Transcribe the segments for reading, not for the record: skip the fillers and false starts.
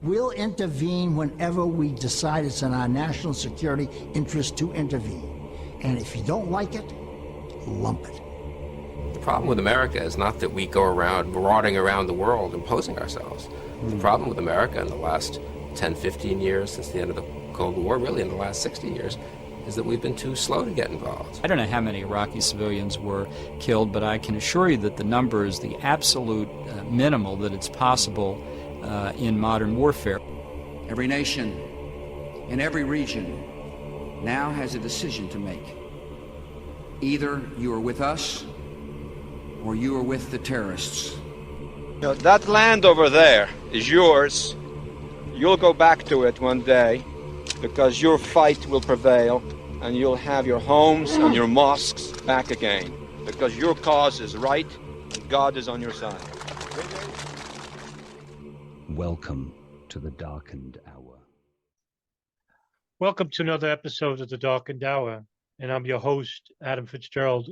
We'll intervene whenever we decide it's in our national security interest to intervene. And if you don't like it, lump it. The problem with America is not that we go around marauding around the world imposing ourselves. The problem with America in the last 10, 15 years since the end of the Cold War, really in the last 60 years, is that we've been too slow to get involved. I don't know how many Iraqi civilians were killed, but I can assure you that the number is the absolute minimal that it's possible in modern warfare. Every nation in every region now has a decision to make. Either you are with us or you are with the terrorists. You know, that land over there is yours. You'll go back to it one day because your fight will prevail and you'll have your homes and your mosques back again because your cause is right and God is on your side. Welcome to the Darkened Hour. Welcome to another episode of the Darkened Hour, and I'm your host, Adam Fitzgerald.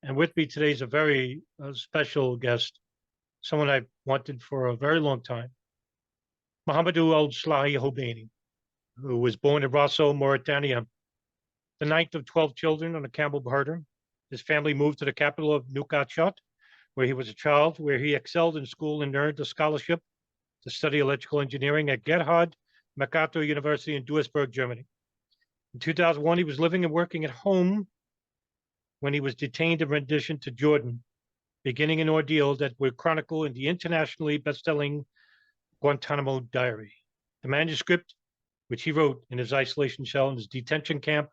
And with me today is a very special guest, someone I've wanted for a very long time, Mohamedou Ould Slahi Houbeini, who was born in Rosso, Mauritania, the ninth of 12 children on a camel herder. His family moved to the capital of Nouakchott, where he was a child, where he excelled in school and earned a scholarship to study electrical engineering at Gerhard-Mercator University in Duisburg, Germany. In 2001, he was living and working at home when he was detained and renditioned to Jordan, beginning an ordeal that would chronicle in the internationally bestselling Guantánamo Diary. The manuscript, which he wrote in his isolation cell in his detention camp,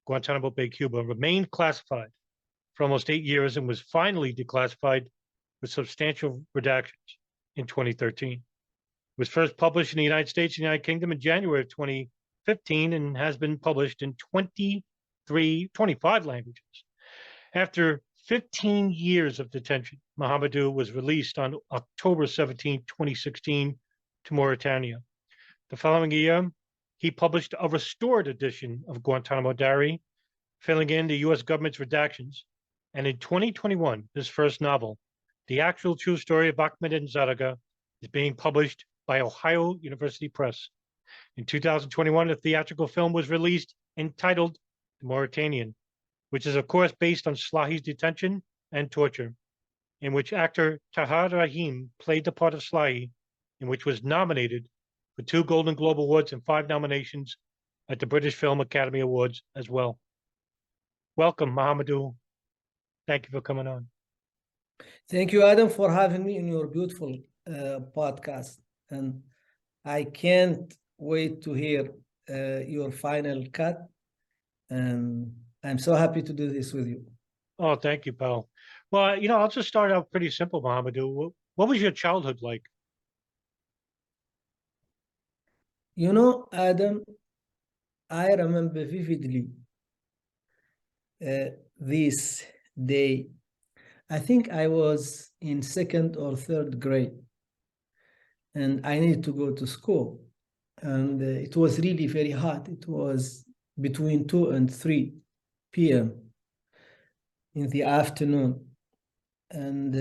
Guantánamo Bay, Cuba, remained classified for almost 8 years and was finally declassified with substantial redactions in 2013. It was first published in the United States and United Kingdom in January of 2015 and has been published in 25 languages. After 15 years of detention, Mohamedou was released on October 17, 2016 to Mauritania. The following year, he published a restored edition of Guantánamo Diary, filling in the U.S. government's redactions. And in 2021, his first novel, The Actual True Story of Ahmed and Zaraga, is being published by Ohio University Press. In 2021, a theatrical film was released entitled The Mauritanian, which is of course based on Slahi's detention and torture, in which actor Tahar Rahim played the part of Slahi, in which was nominated for 2 Golden Globe Awards and 5 nominations at the British Film Academy Awards as well. Welcome, Mohamedou. Thank you for coming on. Thank you, Adam, for having me in your beautiful podcast. And I can't wait to hear your final cut. And I'm so happy to do this with you. Oh, thank you, pal. Well, I'll just start out pretty simple, Mohamedou. What was your childhood like? Adam, I remember vividly this day. I think I was in 2nd or 3rd grade, and I needed to go to school. And it was really very hot. It was between 2 and 3 p.m. in the afternoon. And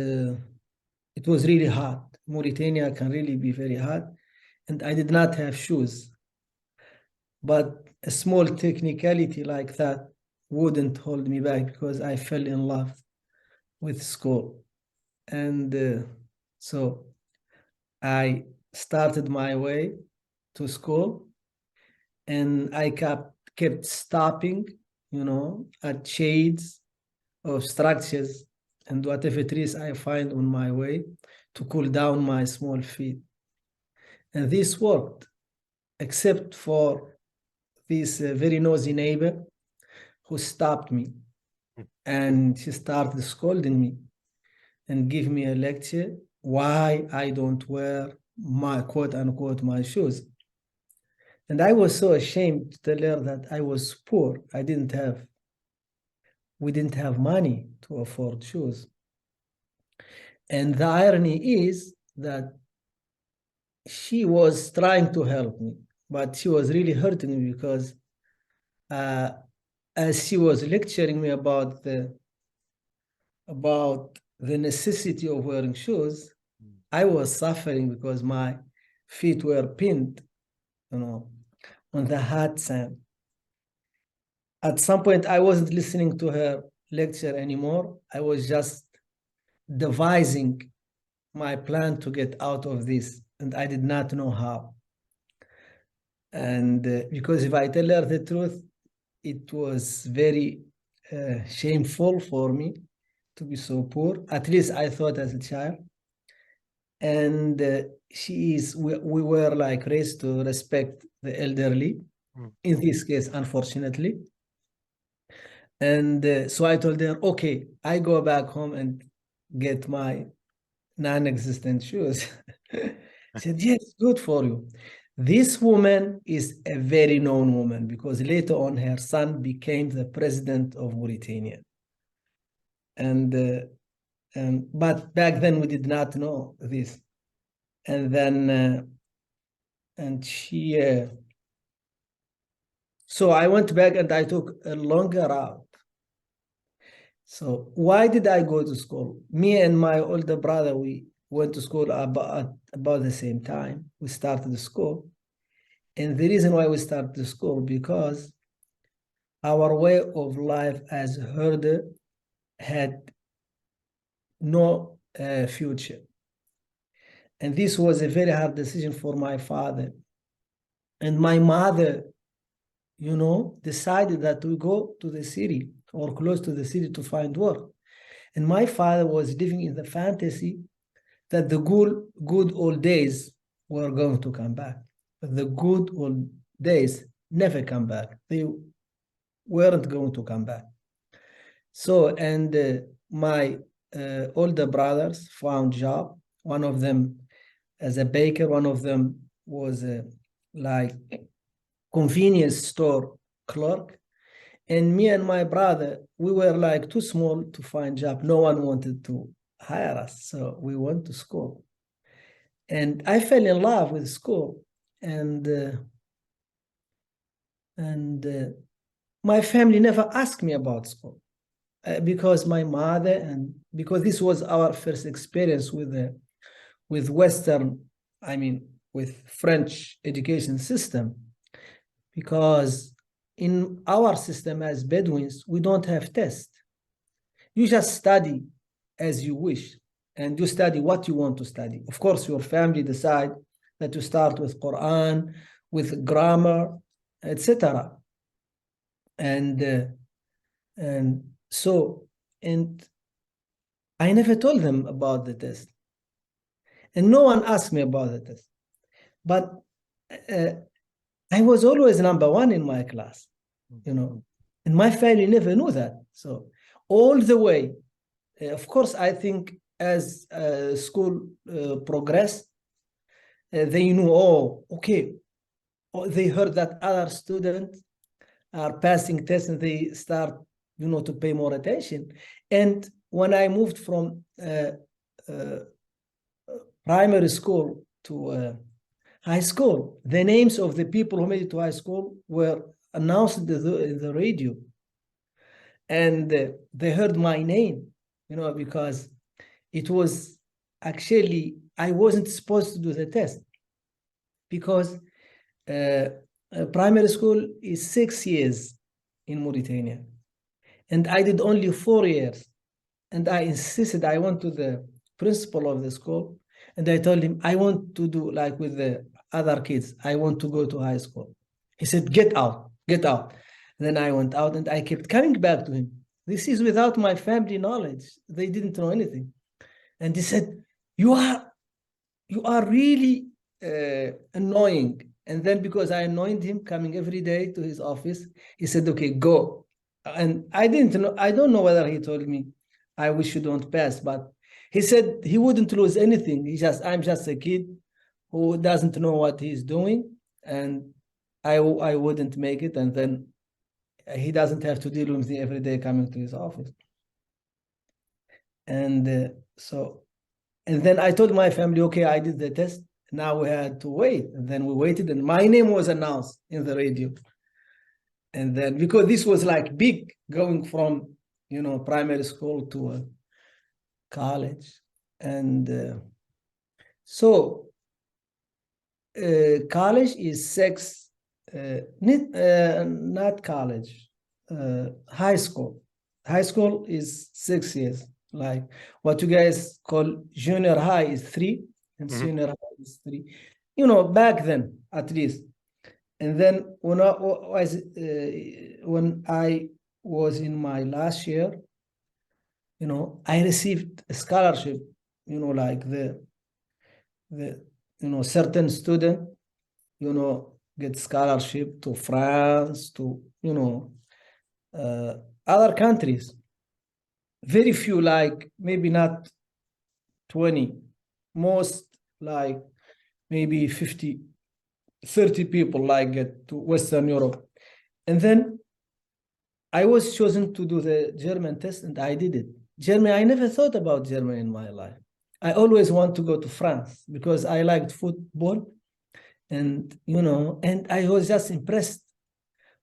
it was really hot. Mauritania can really be very hot. And I did not have shoes. But a small technicality like that wouldn't hold me back because I fell in love with school. And so I started my way to school, and I kept stopping, at shades of structures and whatever trees I find on my way to cool down my small feet. And this worked, except for this very nosy neighbor who stopped me, and she started scolding me and give me a lecture why I don't wear my quote unquote my shoes. And I was so ashamed to tell her that I was poor. We didn't have money to afford shoes. And the irony is that she was trying to help me, but she was really hurting me because as she was lecturing me about the necessity of wearing shoes, I was suffering because my feet were pinned, on the hot sand. At some point, I wasn't listening to her lecture anymore. I was just devising my plan to get out of this, and I did not know how. And because if I tell her the truth, it was very shameful for me to be so poor. At least I thought as a child. And we were like raised to respect the elderly, in this case, unfortunately. And so I told her, okay, I go back home and get my non-existent shoes. She said, yes, good for you. This woman is a very known woman because later on her son became the president of Mauritania. But back then we did not know this. And then, so I went back and I took a longer route. So why did I go to school? Me and my older brother, we went to school about the same time. We started the school. And the reason why we started the school, because our way of life as herder had no future. And this was a very hard decision for my father. And my mother, decided that we go to the city or close to the city to find work. And my father was living in the fantasy that the good old days were going to come back. But the good old days never come back. They weren't going to come back. So, and my older brothers found job. One of them as a baker, one of them was like convenience store clerk. And me and my brother, we were like too small to find job. No one wanted to hire us. So we went to school. And I fell in love with school. And my family never asked me about school because my mother, and because this was our first experience with Western, with French education system, because in our system as Bedouins, we don't have tests. You just study as you wish, and you study what you want to study. Of course, your family decide that you start with Quran, with grammar, etc. And I never told them about the test. And no one asked me about the test. But I was always number one in my class, and my family never knew that. So all the way, of course, I think as school progressed, they knew, they heard that other students are passing tests and they start, to pay more attention. And when I moved from primary school to high school, the names of the people who made it to high school were announced in the radio. And they heard my name, because it was actually, I wasn't supposed to do the test because primary school is 6 years in Mauritania. And I did only 4 years. And I insisted, I went to the principal of the school and I told him, I want to do like with the other kids. I want to go to high school. He said, get out, get out. And then I went out and I kept coming back to him. This is without my family knowledge. They didn't know anything. And he said, you are really annoying. And then because I annoyed him coming every day to his office, he said, okay, go. And I don't know whether he told me, I wish you don't pass, but he said he wouldn't lose anything. I'm just a kid who doesn't know what he's doing, and I wouldn't make it. And then he doesn't have to deal with me every day coming to his office. And then I told my family, okay, I did the test. Now we had to wait. And then we waited, and my name was announced in the radio. And then, because this was like big, going from, primary school to college. And so college is 6, not college, high school. High school is 6 years. Like what you guys call junior high is 3, and senior high is 3. You know, back then at least. And then when I was in my last year, you know, I received a scholarship. You know, like the certain student, you know, get scholarship to France, to other countries. Very few, like maybe not 20, most like maybe 50, 30 people like get to Western Europe. And then I was chosen to do the German test, and I did it. Germany, I never thought about Germany in my life. I always want to go to France because I liked football, and and I was just impressed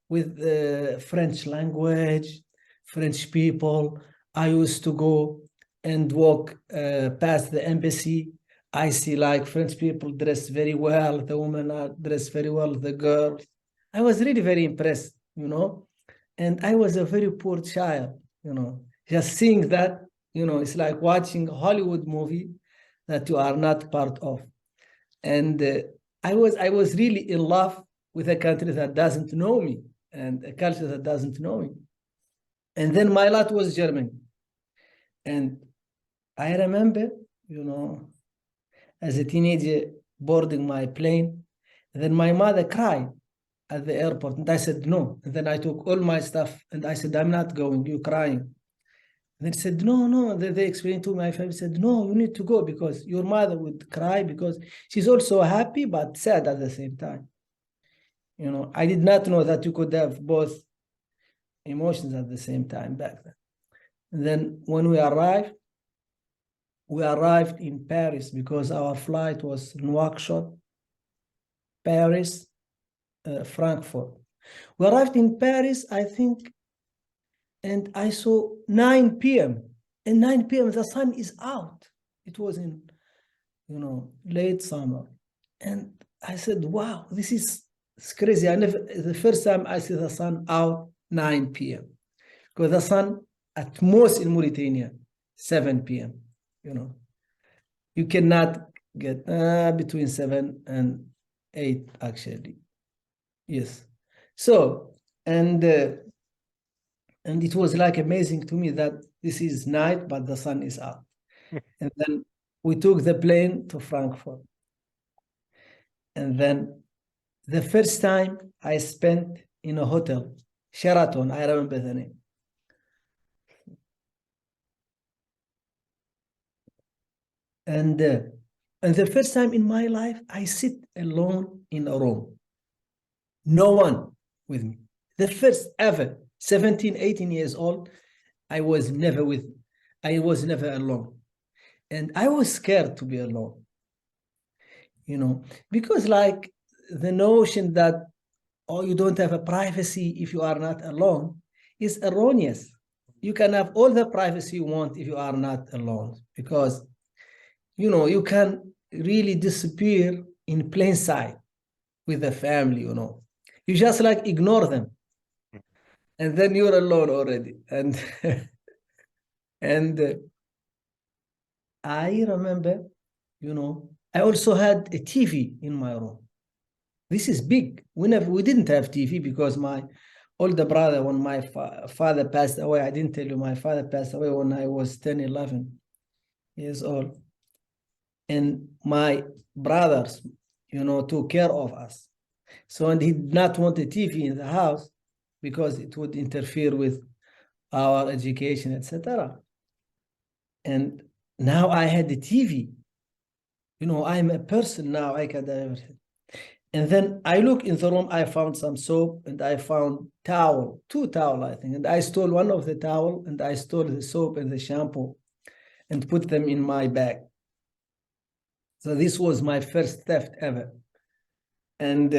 with the French language, French people. I used to go and walk past the embassy. I see like French people dressed very well. The women are dressed very well, the girls. I was really very impressed, and I was a very poor child, just seeing that, it's like watching a Hollywood movie that you are not part of. And I was really in love with a country that doesn't know me and a culture that doesn't know me. And then my lot was Germany. And I remember, as a teenager boarding my plane, and then my mother cried at the airport, and I said no. And then I took all my stuff and I said, I'm not going, you're crying. And they said, no. They explained to my family, said, no, you need to go because your mother would cry because she's also happy but sad at the same time. I did not know that you could have both emotions at the same time back then. And then when we arrived in Paris because our flight was Nouakchott, Paris, Frankfurt. We arrived in Paris, I think, and I saw 9 p.m. And 9 p.m. the sun is out. It was in, late summer. And I said, wow, it's crazy. The first time I see the sun out 9 p.m. Because the sun at most in Mauritania, 7 p.m. You cannot get between 7 and 8 actually. Yes. So, and it was like amazing to me that this is night, but the sun is out. And then we took the plane to Frankfurt. And then the first time I spent in a hotel, Sheraton, I remember the name. And the first time in my life, I sit alone in a room. No one with me. The first ever, 17, 18 years old, I was never alone. And I was scared to be alone, because like the notion that, you don't have a privacy if you are not alone is erroneous. You can have all the privacy you want if you are not alone, because you can really disappear in plain sight with the family, You just like ignore them. And then you're alone already. And I remember, I also had a TV in my room. This is big. We didn't have TV because my older brother, when my father passed away, I didn't tell you, my father passed away when I was 10, 11 years old. And my brothers, took care of us. So, and he did not want a TV in the house because it would interfere with our education, etc. And now I had the TV. I'm a person now, I can do everything. And then I look in the room, I found some soap and I found 2 towels, I think. And I stole one of the towels and I stole the soap and the shampoo and put them in my bag. So this was my first theft ever. And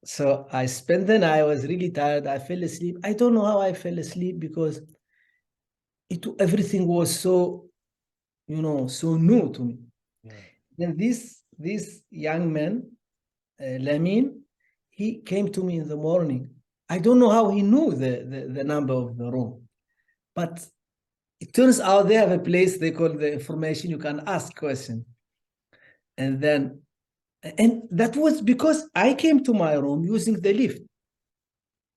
so I spent the night, I was really tired, I fell asleep. I don't know how I fell asleep because everything was so, so new to me. Yeah. Then this this young man, Lamin, he came to me in the morning. I don't know how he knew the number of the room, but it turns out they have a place they call the information you can ask questions. And that was because I came to my room using the lift.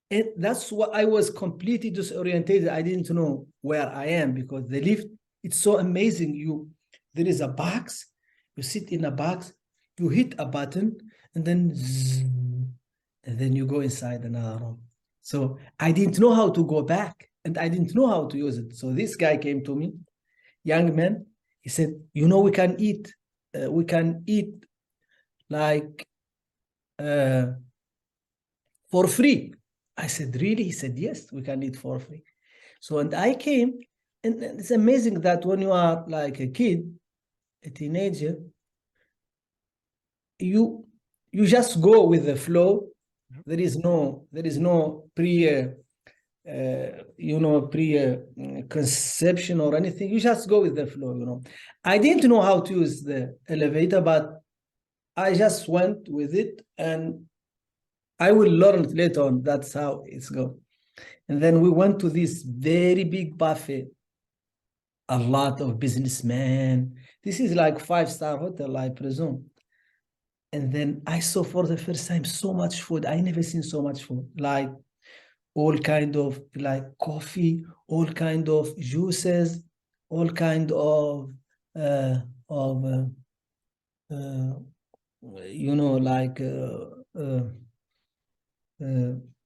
And that's what I was completely disorientated. I didn't know where I am because the lift, it's so amazing. There is a box, you sit in a box, you hit a button, and then zzz, and then you go inside another room. So I didn't know how to go back, and I didn't know how to use it. So this guy came to me, young man. He said, we can eat like for free. I said, really? He said, yes, we can eat for free. So, and I came, and it's amazing that when you are like a kid, a teenager, you just go with the flow. There is no conception or anything. You just go with the flow. I didn't know how to use the elevator, but I just went with it, and I will learn it later on. That's how it's going. And then we went to this very big buffet. A lot of businessmen. This is like 5-star hotel, I presume. And then I saw for the first time so much food. I never seen so much food. Like all kind of like coffee, all kind of juices, all kind of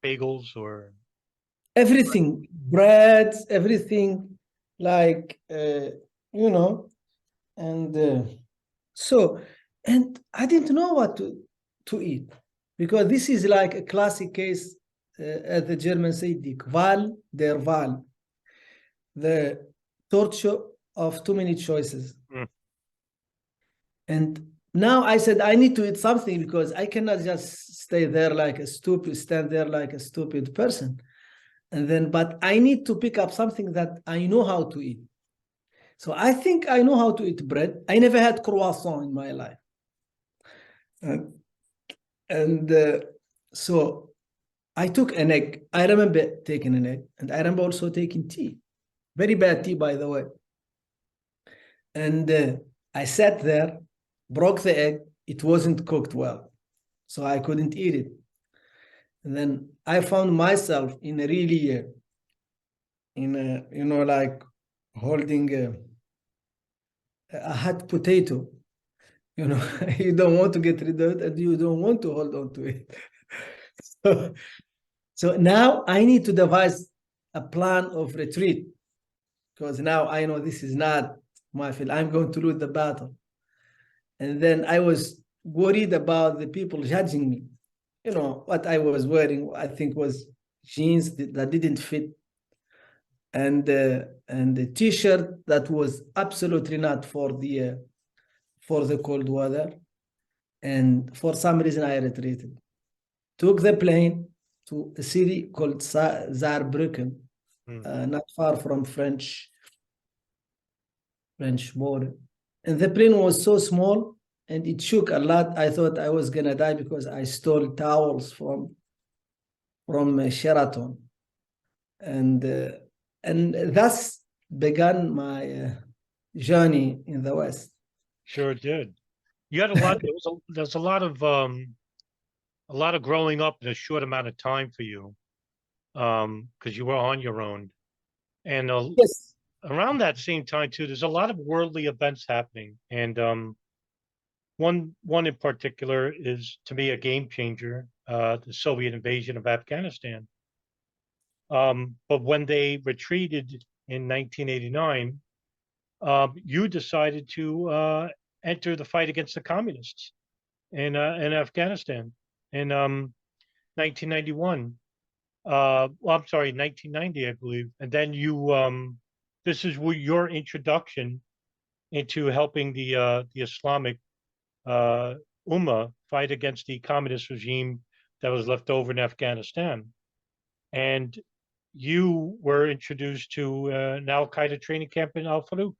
Bagels or everything, breads, everything, like and and I didn't know what to eat, because this is like a classic case, as the Germans say, die Qual der Wahl, the torture of too many choices. And now I said I need to eat something, because I cannot just stand there like a stupid person. And then, but I need to pick up something that I know how to eat. So I think I know how to eat bread. I never had croissant in my life. So I took an egg. I remember taking an egg, and I remember also taking tea. Very bad tea, by the way. And I sat there, broke the egg. It wasn't cooked well, so I couldn't eat it. And then I found myself in a really, like holding a hot potato. You don't want to get rid of it, and you don't want to hold on to it. So now I need to devise a plan of retreat, because now I know this is not my field. I'm going to lose the battle. And then I was worried about the people judging me. What I was wearing, I think, was jeans that didn't fit, and the t-shirt that was absolutely not for the cold weather. And for some reason, I retreated. Took the plane to a city called Saarbrücken, not far from French border. And the plane was so small, and it shook a lot. I thought I was gonna die, because I stole towels from Sheraton, and thus began my journey in the West. Sure did. You had a lot. There's a lot of growing up in a short amount of time for you, because you were on your own, and yes. Around that same time too, there's a lot of worldly events happening, and one in particular is, to me, a game changer: the Soviet invasion of Afghanistan. But when they retreated in 1989, you decided to enter the fight against the communists in Afghanistan in 1991. Well, I'm sorry, 1990, I believe. And then you, this is your introduction into helping the Islamic Ummah fight against the communist regime that was left over in Afghanistan. And you were introduced to an Al-Qaeda training camp in Al-Farouk.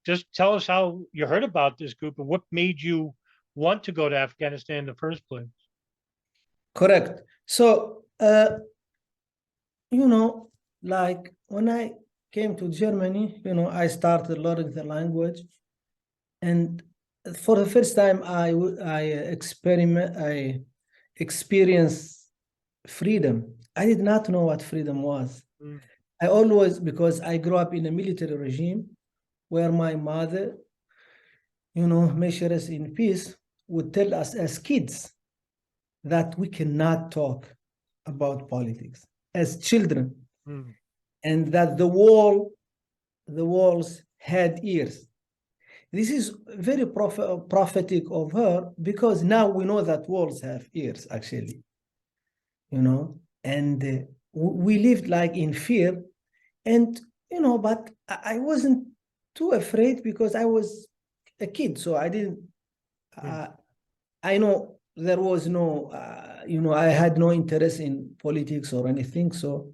just tell us how you heard about this group and what made you want to go to Afghanistan in the first place. Correct. So, like when I came to Germany, I started learning the language. And for the first time, I experienced freedom. I did not know what freedom was. I always, because I grew up in a military regime where my mother, may she rest in peace, would tell us as kids that we cannot talk about politics as children, and that the walls had ears. This is very prophetic of her, because now we know that walls have ears, actually, and we lived like in fear. And, but I wasn't too afraid because I was a kid. So I didn't, I know there was no, I had no interest in politics or anything. So,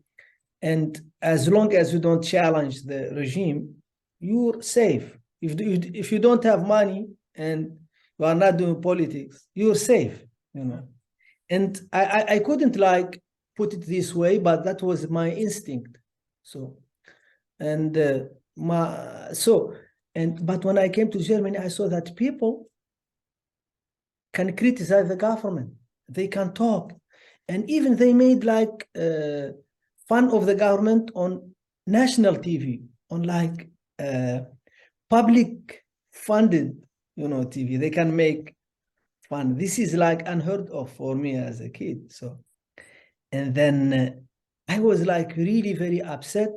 and as long as you don't challenge the regime, you're safe. If you don't have money and you are not doing politics, you're safe, And I couldn't like put it this way, but that was my instinct. So, and but when I came to Germany, I saw that people can criticize the government. They can talk, and even they made like fun of the government on national TV, on like public funded, TV. They can make fun. This is like unheard of for me as a kid. So, and then I was like really very upset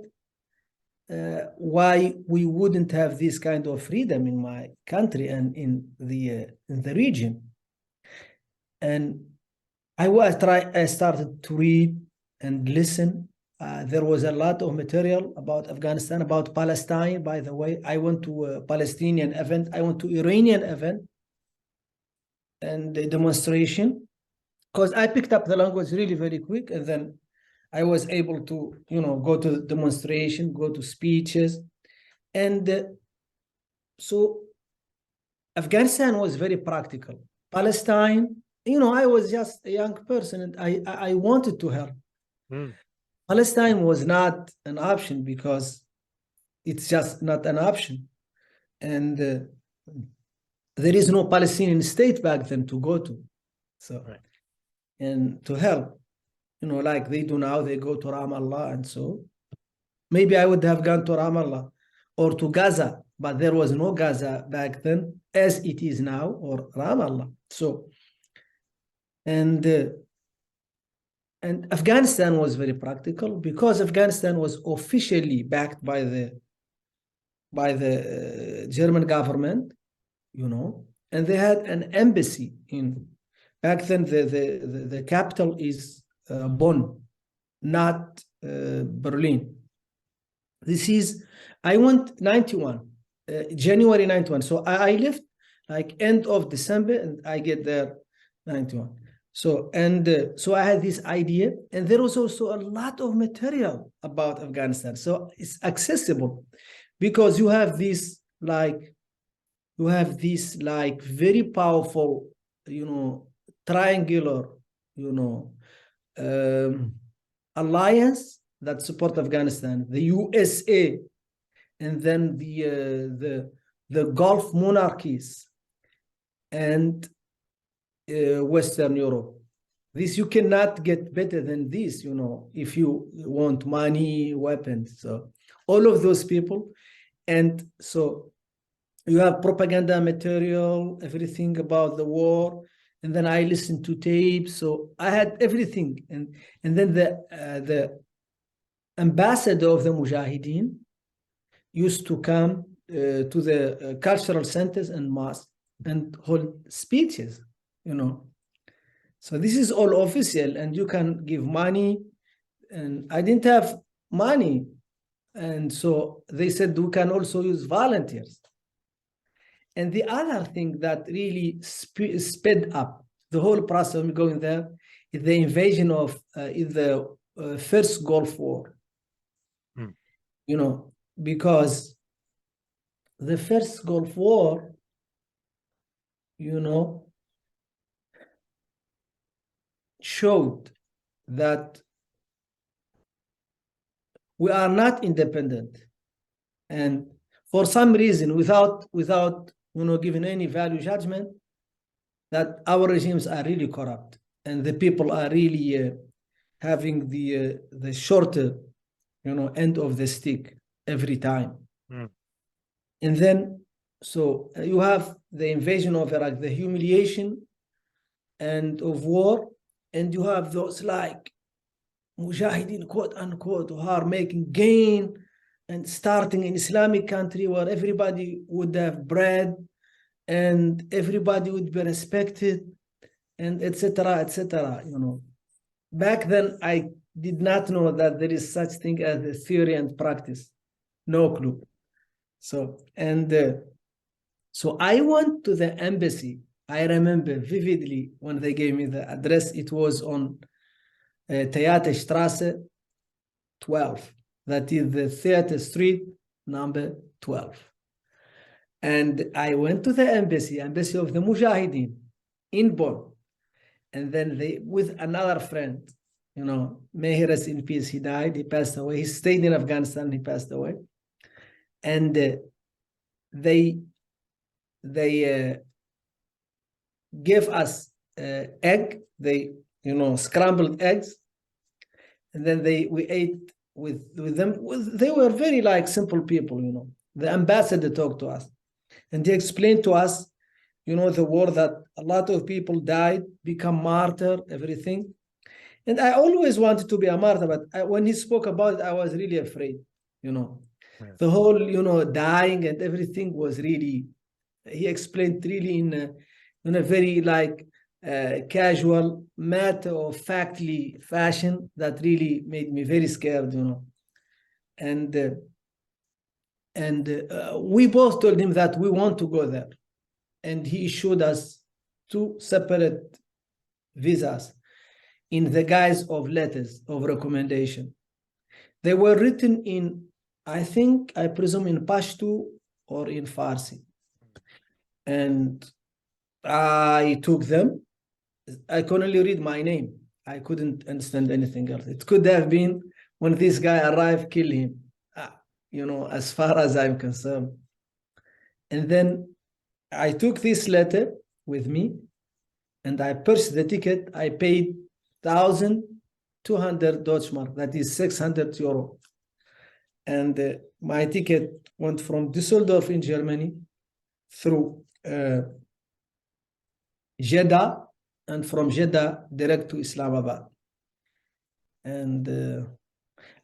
why we wouldn't have this kind of freedom in my country and in the region. And I started to read and listen. There was a lot of material about Afghanistan, about Palestine. By the way, I went to a Palestinian event. I went to Iranian event and the demonstration, because I picked up the language really very quick, and then I was able to, go to the demonstration, go to speeches. And so Afghanistan was very practical. Palestine, I was just a young person and I wanted to help. Palestine was not an option because it's just not an option. And there is no Palestinian state back then to go to. So, and to help. Like they do now, they go to Ramallah, and so maybe I would have gone to Ramallah or to Gaza, but there was no Gaza back then as it is now, or Ramallah. So, and Afghanistan was very practical because Afghanistan was officially backed by the German government, and they had an embassy in. Back then, the capital is Bonn, not Berlin. I went 91, January 91. So I left like end of December and I get there 91. So, so I had this idea, and there was also a lot of material about Afghanistan. So it's accessible because you have this very powerful, triangular, alliance that support Afghanistan, the USA, and then the Gulf monarchies and Western Europe. This, you cannot get better than this, if you want money, weapons. So all of those people. And so you have propaganda material, everything about the war. And then I listened to tapes. So I had everything. And then the ambassador of the Mujahideen used to come to the cultural centers and mosques and hold speeches, So this is all official, and you can give money. And I didn't have money. And so they said we can also use volunteers. And the other thing that really sped up the whole process of going there is the invasion of the first Gulf War. Because the first Gulf War, you know, showed that we are not independent, and for some reason, without you know, giving any value judgment, that our regimes are really corrupt and the people are really having the shorter, you know, end of the stick every time. And then, so you have the invasion of Iraq, the humiliation and of war, and you have those like mujahideen, quote unquote, who are making gain and starting an Islamic country where everybody would have bread and everybody would be respected, and etc., etc. You know, back then I did not know that there is such thing as a theory and practice, no clue. So so I went to the embassy. I remember vividly when they gave me the address. It was on Theater Strasse 12. That is the Theater Street number 12. And I went to the embassy of the Mujahideen in Bonn. And then they, with another friend, you know, may he rest in peace, he died, he passed away. He stayed in Afghanistan, he passed away. And they gave us egg, you know, scrambled eggs. And then we ate with them. They were very like simple people, you know. The ambassador talked to us and he explained to us, you know, the war, that a lot of people died, become martyr, everything. And I always wanted to be a martyr, but when he spoke about it, I was really afraid, you know. Yeah. The whole, you know, dying and everything was really, he explained really in a very like casual, matter-of-factly fashion that really made me very scared, you know. And we both told him that we want to go there. And he issued us 2 separate visas in the guise of letters of recommendation. They were written in, I presume in Pashto or in Farsi. And I took them. I could only read my name. I couldn't understand anything else. It could have been, when this guy arrived, kill him, you know, as far as I'm concerned. And then I took this letter with me and I purchased the ticket. I paid 1,200 Deutschmark, that is 600 euro. And my ticket went from Düsseldorf in Germany through Jeddah, and from Jeddah direct to Islamabad. And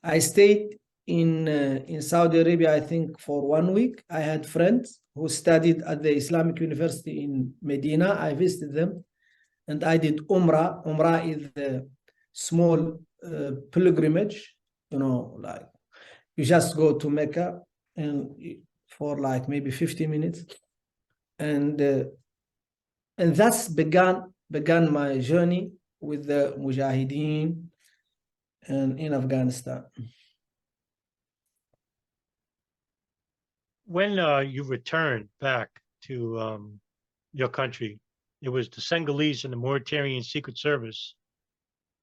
I stayed in Saudi Arabia, I think, for 1 week. I had friends who studied at the Islamic University in Medina. I visited them and I did Umrah. Umrah is a small pilgrimage, you know, like you just go to Mecca and for like maybe 50 minutes. And that's began my journey with the Mujahideen and in Afghanistan. When you returned back to your country, it was the Senegalese and the Mauritanian Secret Service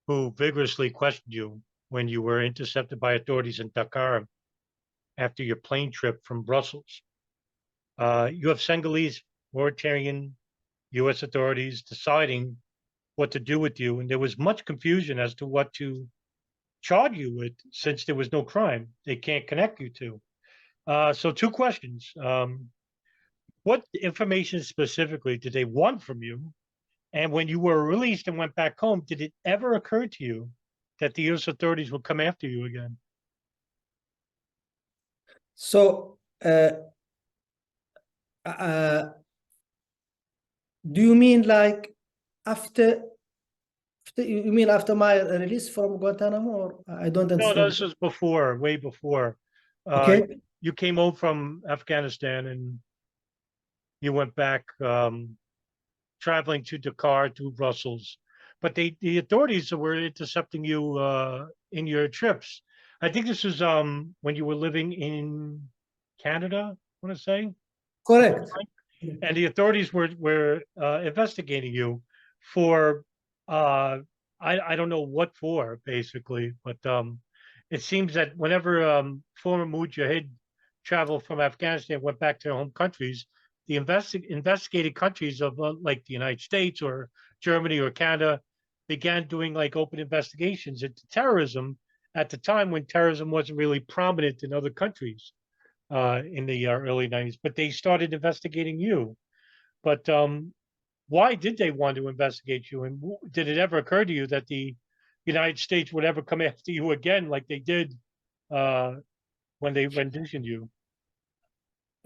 who vigorously questioned you when you were intercepted by authorities in Dakar after your plane trip from Brussels. You have Senegalese, Mauritanian, U.S. authorities deciding what to do with you, and there was much confusion as to what to charge you with, since there was no crime they can't connect you to. So 2 questions. What information specifically did they want from you? And when you were released and went back home, did it ever occur to you that the U.S. authorities would come after you again? So, do you mean like after you mean after my release from Guantanamo, or I don't understand? No, this was before, way before. Okay. You came home from Afghanistan and you went back traveling to Dakar, to Brussels. But the authorities were intercepting you in your trips. I think this was when you were living in Canada, I want to say. Correct. And the authorities were investigating you for I don't know what for, basically, but it seems that whenever former Mujahid traveled from Afghanistan, went back to their home countries, the investigated countries of like the United States or Germany or Canada began doing like open investigations into terrorism at the time when terrorism wasn't really prominent in other countries in the early 90s, but they started investigating you. But why did they want to investigate you? And did it ever occur to you that the United States would ever come after you again like they did when they renditioned you?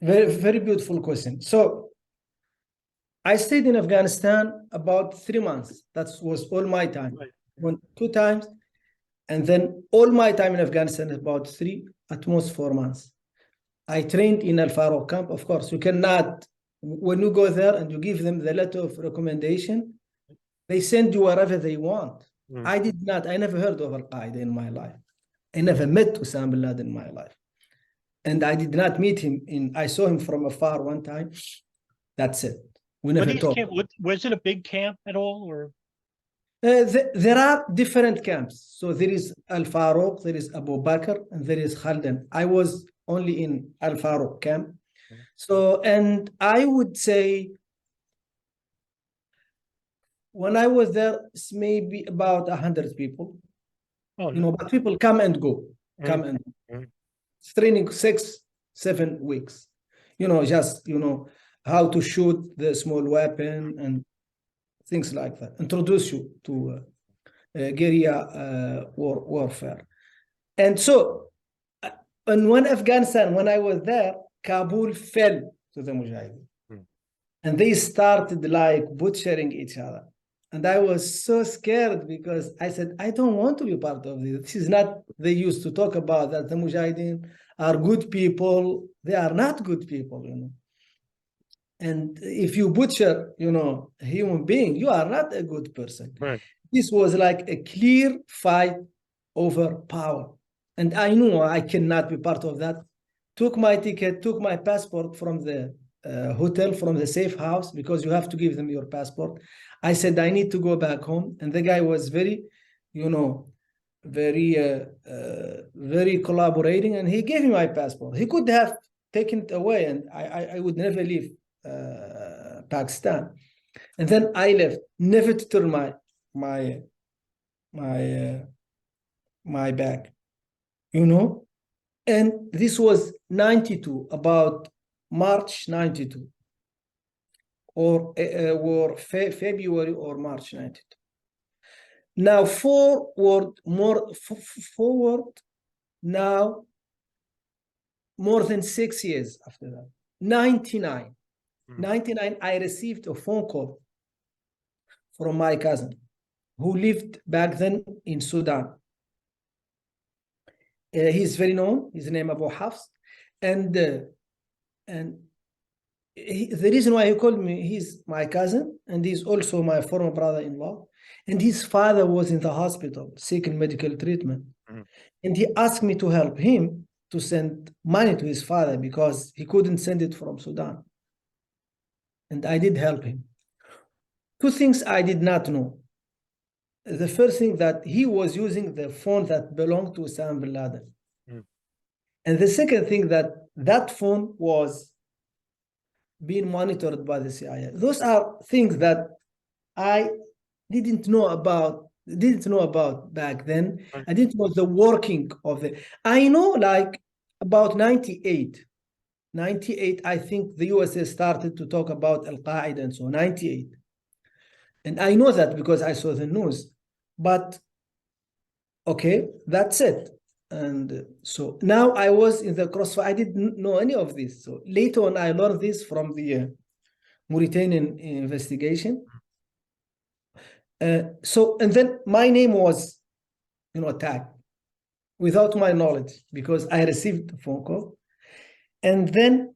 Very, very beautiful question. So I stayed in Afghanistan about 3 months. That was all my time. Right. Went 2 times. And then all my time in Afghanistan is about 3, at most 4 months. I trained in Al Farouk camp. Of course, you cannot, when you go there and you give them the letter of recommendation, they send you wherever they want. I did not, I never heard of Al Qaeda in my life. I never met Osama bin Laden in my life. And I did not meet him I saw him from afar one time. That's it. We never talked. Was it a big camp at all, or? There are different camps. So there is Al Farouk, there is Abu Bakr, and there is Khaldan. I was only in Al Farouk camp. So, and I would say when I was there, it's maybe about 100 people. Oh, you know, but people come and go, come and go. It's training 6-7 weeks. You know, just, you know, how to shoot the small weapon and things like that. Introduce you to guerrilla warfare. And so, and when Afghanistan, when I was there, Kabul fell to the Mujahideen. And they started like butchering each other. And I was so scared because I said, I don't want to be part of this. This is not, they used to talk about that the Mujahideen are good people. They are not good people, you know. And if you butcher, you know, a human being, you are not a good person. Right. This was like a clear fight over power. And I knew I cannot be part of that. Took my ticket, took my passport from the hotel, from the safe house, because you have to give them your passport. I said, I need to go back home. And the guy was very, you know, very collaborating. And he gave me my passport. He could have taken it away and I would never leave Pakistan. And then I left, never to turn my back, you know. And this was 92, about March 92, or February or March 92. Now forward now, more than 6 years after that, 99, I received a phone call from my cousin who lived back then in Sudan. He's very known. His name Abu Hafs, and the reason why he called me, he's my cousin, and he's also my former brother-in-law. And his father was in the hospital seeking medical treatment, and he asked me to help him to send money to his father because he couldn't send it from Sudan. And I did help him. 2 things I did not know. The first thing, that he was using the phone that belonged to Osama bin Laden. And the second thing, that phone was being monitored by the CIA. Those are things that I didn't know about back then. I didn't know the working of it. I know like about 98, I think the USA started to talk about Al-Qaeda and so 98. And I know that because I saw the news, but okay, that's it. And so now I was in the crossfire. I didn't know any of this. So later on, I learned this from the Mauritanian investigation. So, and then my name was, you know, tagged without my knowledge because I received a phone call. And then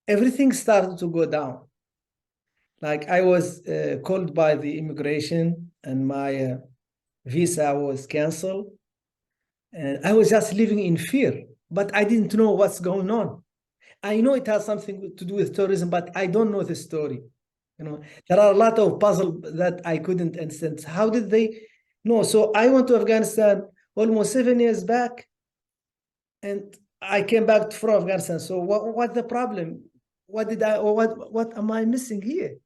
everything started to go down. Like I was called by the immigration and my visa was canceled. And I was just living in fear, but I didn't know what's going on. I know it has something to do with tourism, but I don't know the story. There are a lot of puzzles that I couldn't understand. How did they know? So I went to Afghanistan almost 7 years back, and I came back from Afghanistan. So what's the problem? What am I missing here?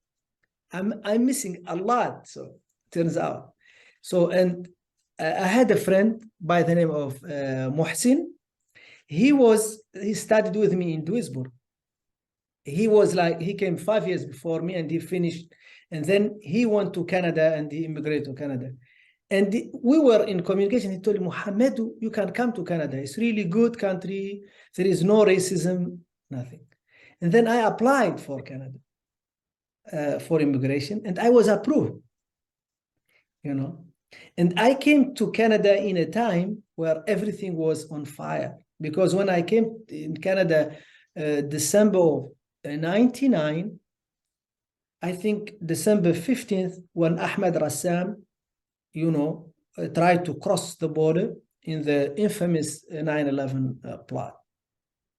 I'm missing a lot. So turns out. So, and I had a friend by the name of Muhsin. He studied with me in Duisburg. He came 5 years before me, and he finished, and then he went to Canada and he immigrated to Canada. And we were in communication. He told me, Mohamedou, you can come to Canada. It's really good country. There is no racism, nothing. And then I applied for Canada for immigration, and I was approved. And I came to Canada in a time where everything was on fire, because when I came in Canada, December of 99, I think December 15th, when Ahmed Rassam, tried to cross the border in the infamous 9/11 plot.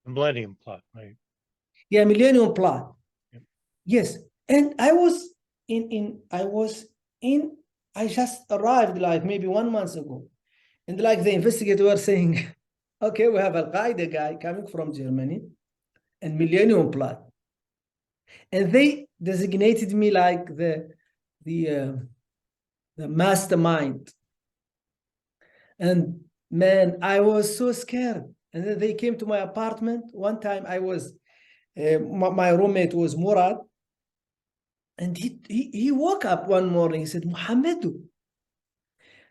The Millennium Plot, right? Yeah, Millennium Plot. Yep. Yes, and I just arrived like maybe 1 month ago, and like the investigators were saying, okay, we have Al-Qaeda guy coming from Germany and Millennium Plot, and they designated me like the mastermind. And man, I was so scared. And then they came to my apartment. One time I was, my roommate was Murad. And he woke up one morning. He said, Mohamedou,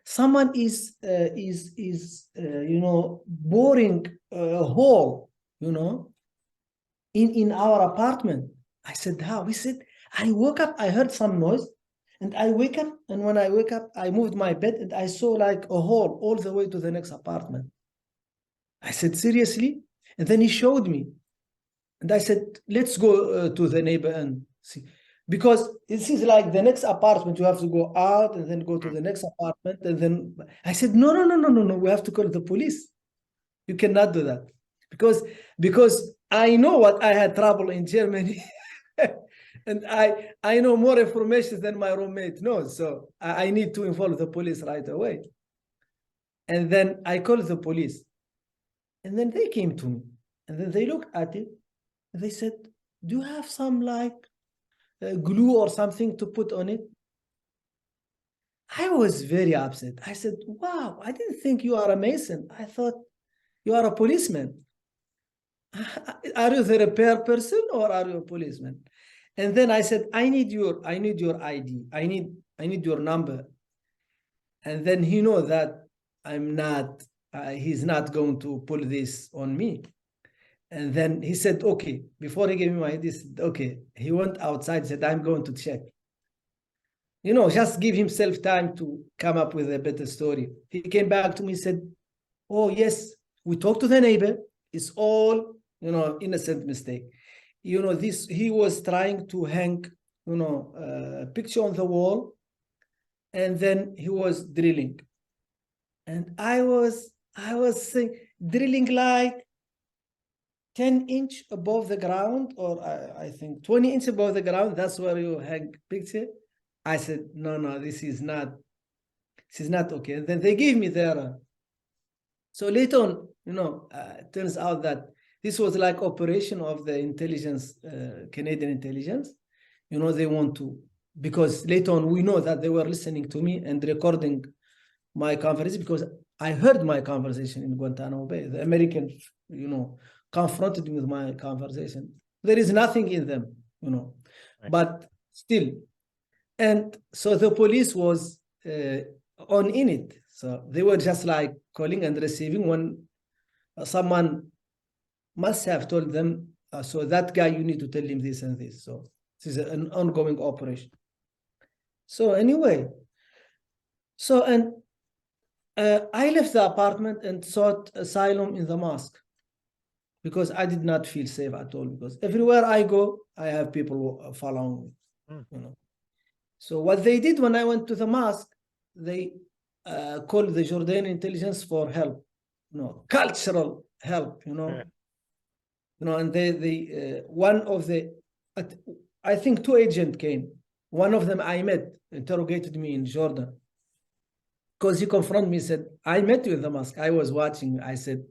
someone is boring a hole, in our apartment. I said, how? He said, I woke up, I heard some noise. And I wake up, and when I wake up, I moved my bed, and I saw like a hole all the way to the next apartment. I said, seriously? And then he showed me. And I said, let's go to the neighbor and see. Because it seems like the next apartment, you have to go out and then go to the next apartment. And then I said, no, we have to call the police. You cannot do that. Because I know what I had trouble in Germany. And I know more information than my roommate knows. So I need to involve the police right away. And then I called the police. And then they came to me. And then they looked at it. And they said, do you have some like glue or something to put on it? I was very upset. I said, wow, I didn't think you are a Mason. I thought you are a policeman. Are you the repair person or are you a policeman? And then I said, I need your ID. I need your number. And then he knows that I'm not, he's not going to pull this on me. And then he said, okay, before he gave me my ID, okay. He went outside, said, I'm going to check. Just give himself time to come up with a better story. He came back to me, said, oh, yes, we talked to the neighbor. It's all, innocent mistake. He was trying to hang, a picture on the wall, and then he was drilling. And I was saying, drilling like 10-inch above the ground, or I think 20-inch above the ground. That's where you hang picture. I said, no, this is not okay. And then they gave me their. So later on, it turns out that this was like operation of the intelligence, Canadian intelligence. They want to, because later on we know that they were listening to me and recording my conversation, because I heard my conversation in Guantánamo Bay. The American, confronted me with my conversation. There is nothing in them, right. But still. And so the police was on in it. So they were just like calling and receiving when someone must have told them, so that guy, you need to tell him this and this. So this is an ongoing operation. So anyway, I left the apartment and sought asylum in the mosque, because I did not feel safe at all, because everywhere I go, I have people following me, So what they did when I went to the mosque, they called the Jordanian intelligence for help, cultural help, Yeah. and one of the, I think 2 agents came. One of them I met, interrogated me in Jordan, because he confronted me, said, I met you in the mosque. I was watching. I said,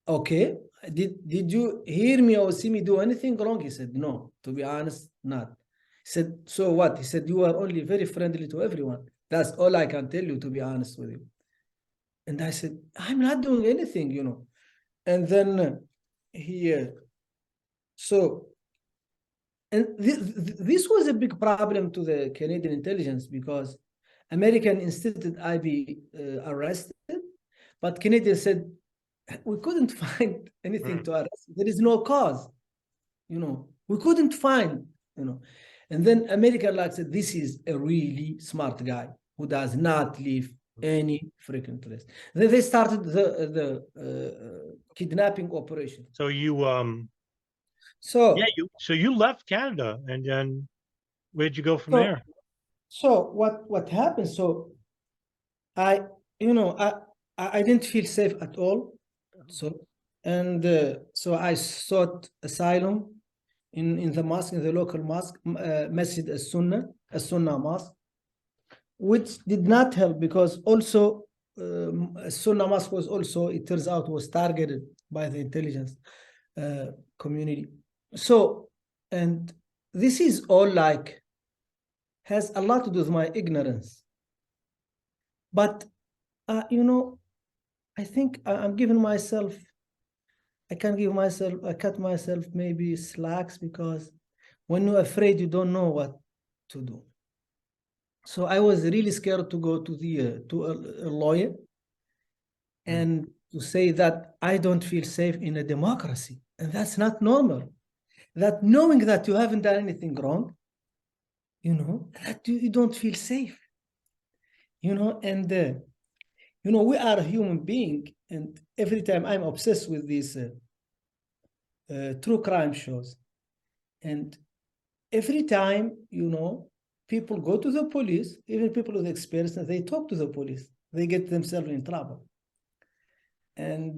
okay, did you hear me or see me do anything wrong? He said, no, to be honest, not. He said, so what? He said, you are only very friendly to everyone. That's all I can tell you, to be honest with you. And I said, I'm not doing anything, And then and this was a big problem to the Canadian intelligence, because American insisted I be arrested, but Canadians said, we couldn't find anything to arrest. There is no cause, we couldn't find, And then American said, this is a really smart guy who does not leave any frequent place. Then they started the kidnapping operation. So you you left Canada, and then where'd you go from there? So what happened? So I didn't feel safe at all. So I sought asylum in the mosque, in the local mosque, Masjid as-Sunnah mosque, which did not help, because also Sunnah mosque was also, it turns out, was targeted by the intelligence community. So, and this is all has a lot to do with my ignorance. But, I think I'm giving myself, I cut myself maybe slacks, because when you're afraid, you don't know what to do. So I was really scared to go to a lawyer and to say that I don't feel safe in a democracy. And that's not normal. That knowing that you haven't done anything wrong, that you don't feel safe, and we are a human being, and every time I'm obsessed with these true crime shows, and every time, people go to the police, even people with experience, and they talk to the police, they get themselves in trouble. And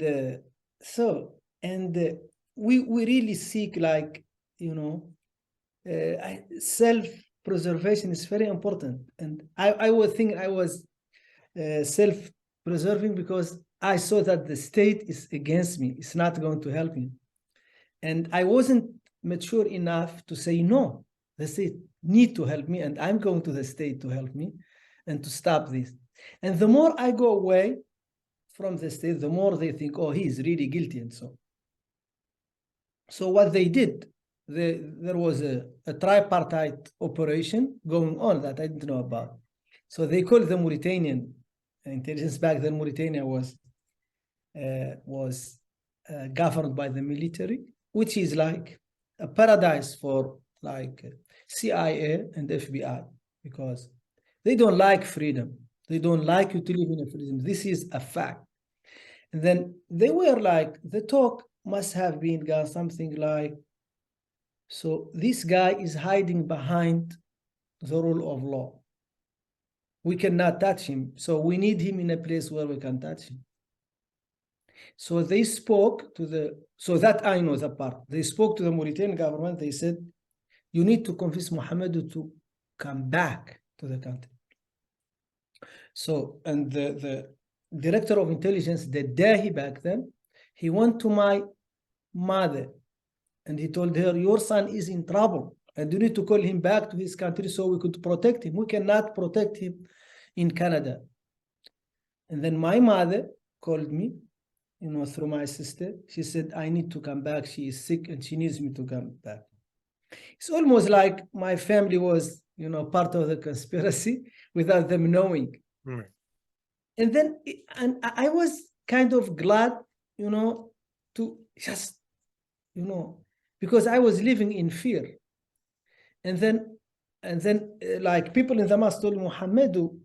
we really seek, self-preservation is very important. And I would think I was self-preserving because I saw that the state is against me. It's not going to help me. And I wasn't mature enough to say, no, the state need to help me, and I'm going to the state to help me and to stop this. And the more I go away from the state, the more they think, oh, he's really guilty. And so what they did, there was a tripartite operation going on that I didn't know about. So they called the Mauritanian intelligence. Back then, Mauritania was governed by the military, which is like a paradise for CIA and FBI, because they don't like freedom. They don't like you to live in a freedom. This is a fact. And then they were the talk must have been something like, so this guy is hiding behind the rule of law. We cannot touch him. So we need him in a place where we can touch him. So they spoke to so that I know the part. They spoke to the Mauritanian government. They said, you need to convince Mohamedou to come back to the country. So, and the director of intelligence, the day back then, he went to my mother and he told her, your son is in trouble and you need to call him back to his country so we could protect him. We cannot protect him in Canada. And then my mother called me, through my sister. She said, I need to come back. She is sick and she needs me to come back. It's almost like my family was, part of the conspiracy without them knowing. Mm. And then, and I was kind of glad, to just, because I was living in fear. And then people in the mosque told Mohamedou,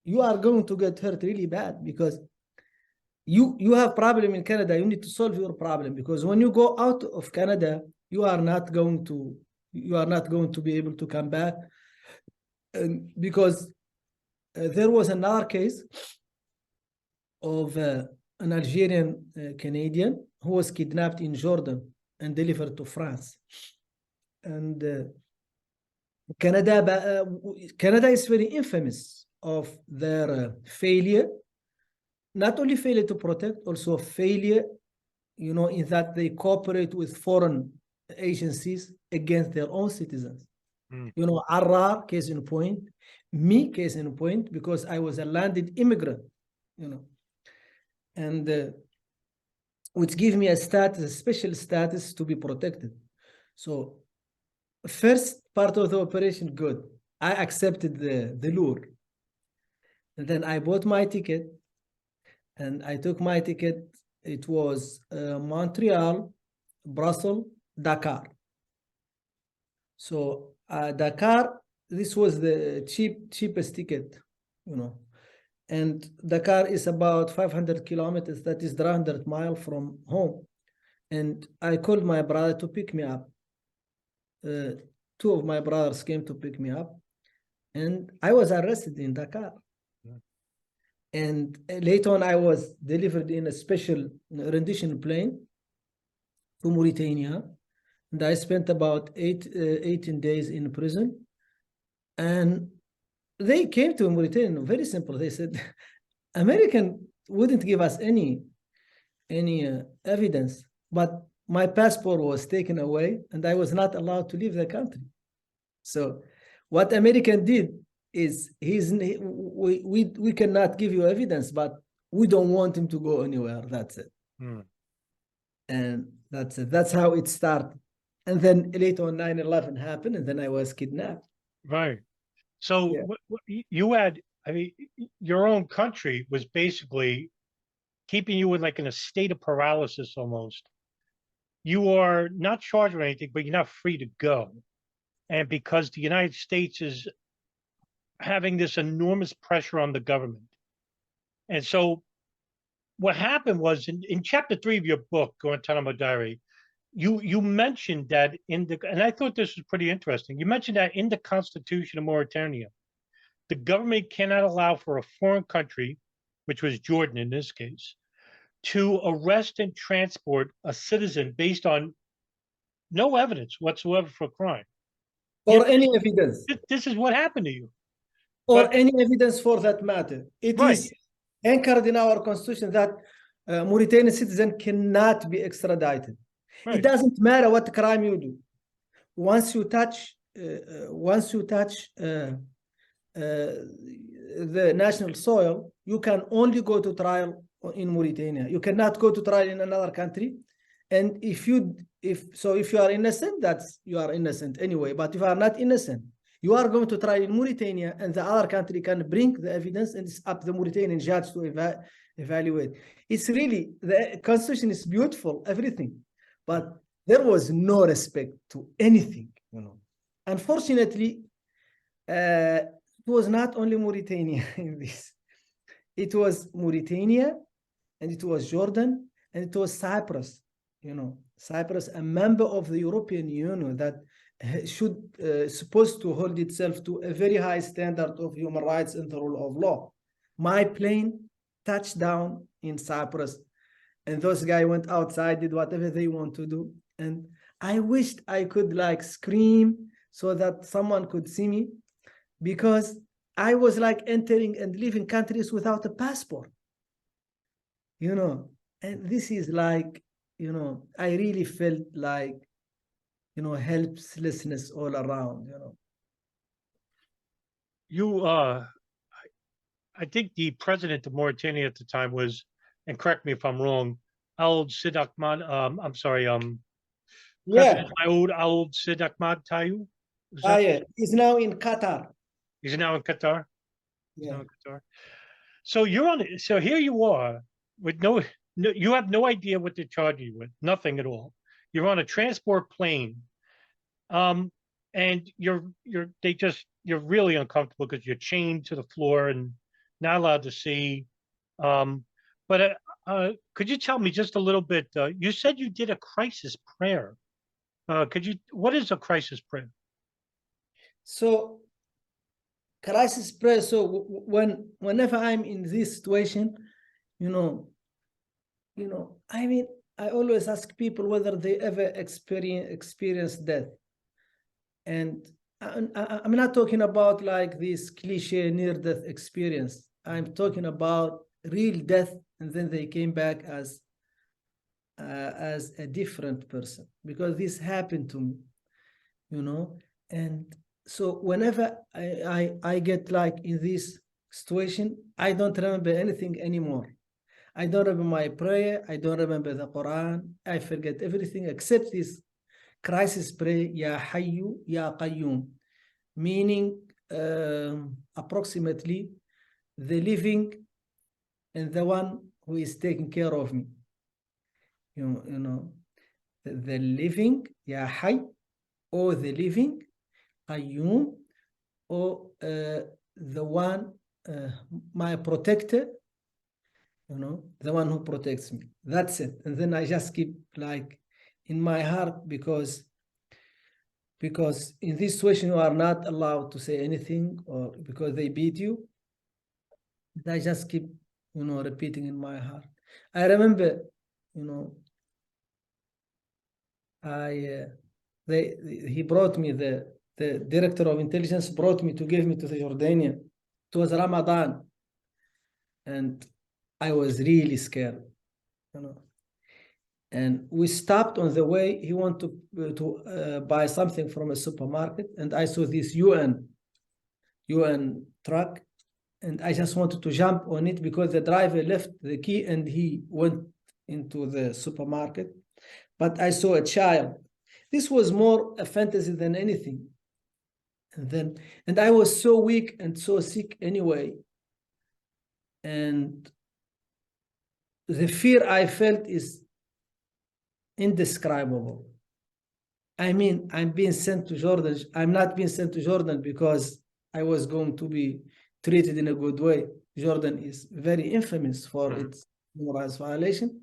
you are going to get hurt really bad, because you have problem in Canada. You need to solve your problem, because when you go out of Canada, you are not going to be able to come back. And because there was another case of an Algerian Canadian who was kidnapped in Jordan and delivered to France. And Canada is very infamous of their failure, not only failure to protect, also failure, in that they cooperate with foreign agencies against their own citizens. Arrar, case in point, me, case in point, because I was a landed immigrant, and which gave me a special status to be protected. So first part of the operation, good. I accepted the lure. And then I bought my ticket, and I took my ticket. It was Montreal, Brussels, Dakar. So Dakar, this was the cheapest ticket, and Dakar is about 500 kilometers, that is 300 miles from home. And I called my brother to pick me up. Two of my brothers came to pick me up, and I was arrested in Dakar. And later on, I was delivered in a special rendition plane to Mauritania. And I spent about 18 days in prison. And they came to Mauritania, very simple. They said, American wouldn't give us any evidence, but my passport was taken away and I was not allowed to leave the country. So what American did is we cannot give you evidence, but we don't want him to go anywhere. That's it. And that's it. That's how it started. And then later on 9/11 happened, and then I was kidnapped. Right. So you had, your own country was basically keeping you in a state of paralysis almost. You are not charged with anything, but you're not free to go. And because the United States is having this enormous pressure on the government. And so what happened was in chapter 3 of your book, Guantánamo Diary, you mentioned that and I thought this was pretty interesting. You mentioned that in the Constitution of Mauritania, the government cannot allow for a foreign country, which was Jordan in this case, to arrest and transport a citizen based on no evidence whatsoever for crime. Or any evidence. This is what happened to you. Or any evidence for that matter. It is anchored in our constitution that Mauritanian citizen cannot be extradited. It doesn't matter what crime you do. Once you touch the national soil, you can only go to trial in Mauritania. You cannot go to trial in another country. And if you are innocent, you are innocent anyway. But if you are not innocent, you are going to trial in Mauritania, and the other country can bring the evidence, and it's up to the Mauritanian judge to evaluate. It's really, the constitution is beautiful, everything, but there was no respect to anything, Unfortunately, it was not only Mauritania in this. It was Mauritania, and it was Jordan, and it was Cyprus. Cyprus, a member of the European Union that should supposed to hold itself to a very high standard of human rights and the rule of law. My plane touched down in Cyprus, and those guys went outside, did whatever they want to do. And I wished I could scream so that someone could see me, because I was entering and leaving countries without a passport, and this is I really felt helplessness all around, I think the president of Mauritania at the time was, and correct me if I'm wrong, Ould Slahi Houbeini. President Ould Slahi Houbeini. He's now in Qatar. He's now in Qatar. Yeah. So so here you are with no, you have no idea what they're charging you with, nothing at all. You're on a transport plane, and you're really uncomfortable because you're chained to the floor and not allowed to see. But could you tell me just a little bit? You said you did a crisis prayer. What is a crisis prayer? So, crisis prayer. So whenever I'm in this situation, I always ask people whether they ever experience death. And I'm not talking about like this cliche near-death experience. I'm talking about real death, and then they came back as a different person, because this happened to me, you know. And so whenever I get like in this situation, I don't remember anything anymore. I don't remember my prayer. I don't remember the Quran. I forget everything except this crisis prayer, Ya Hayyu, Ya Qayyum, meaning approximately the living and the one who is taking care of me. You know, the living, Ya Hayy, or the living, Qayyum, or the one, my protector, you know, the one who protects me. That's it. And then I just keep like in my heart, because in this situation you are not allowed to say anything, or because they beat you. I just keep, you know, repeating in my heart. I remember, you know, he brought me, the director of intelligence brought me to give me to the Jordanian. It was Ramadan, and I was really scared, you know. And we stopped on the way. He wanted to buy something from a supermarket, and I saw this UN truck, and I just wanted to jump on it because the driver left the key and he went into the supermarket. But I saw a child. This was more a fantasy than anything. And I was so weak and so sick anyway. And the fear I felt is indescribable. I mean, I'm being sent to Jordan. I'm not being sent to Jordan because I was going to be treated in a good way. Jordan is very infamous for its human rights violation.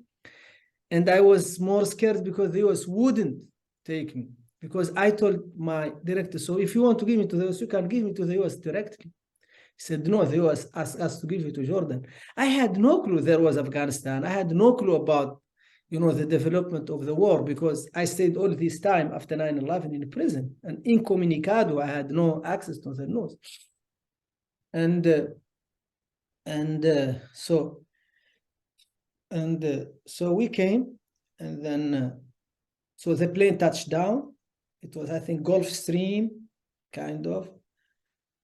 And I was more scared because the US wouldn't take me. Because I told my director, so if you want to give me to the US, you can give me to the US directly. He said, no, the US asked us to give you to Jordan. I had no clue there was Afghanistan. I had no clue about, you know, the development of the war, because I stayed all this time after 9/11 in prison. And incommunicado, I had no access to the news. So we came, and then so the plane touched down. It was, I think, Gulfstream, kind of.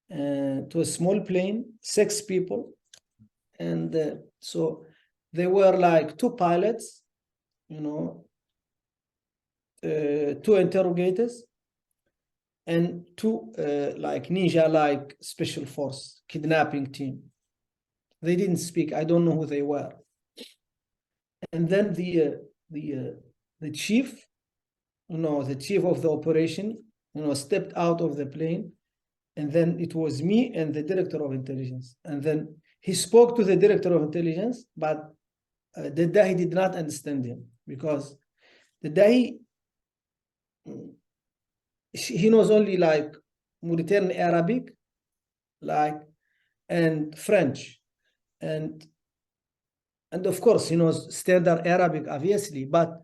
It was a small plane, 6 people. And so there were like 2 pilots, you know, 2 interrogators, and 2 like ninja-like special force kidnapping team. They didn't speak. I don't know who they were. And then the chief, you know, the chief of the operation, you know, stepped out of the plane, and then it was me and the director of intelligence. And then he spoke to the director of intelligence, but the Dahi did not understand him, because the Dahi, he knows only like Mauritanian Arabic, like, and French, and of course he knows standard Arabic, obviously, but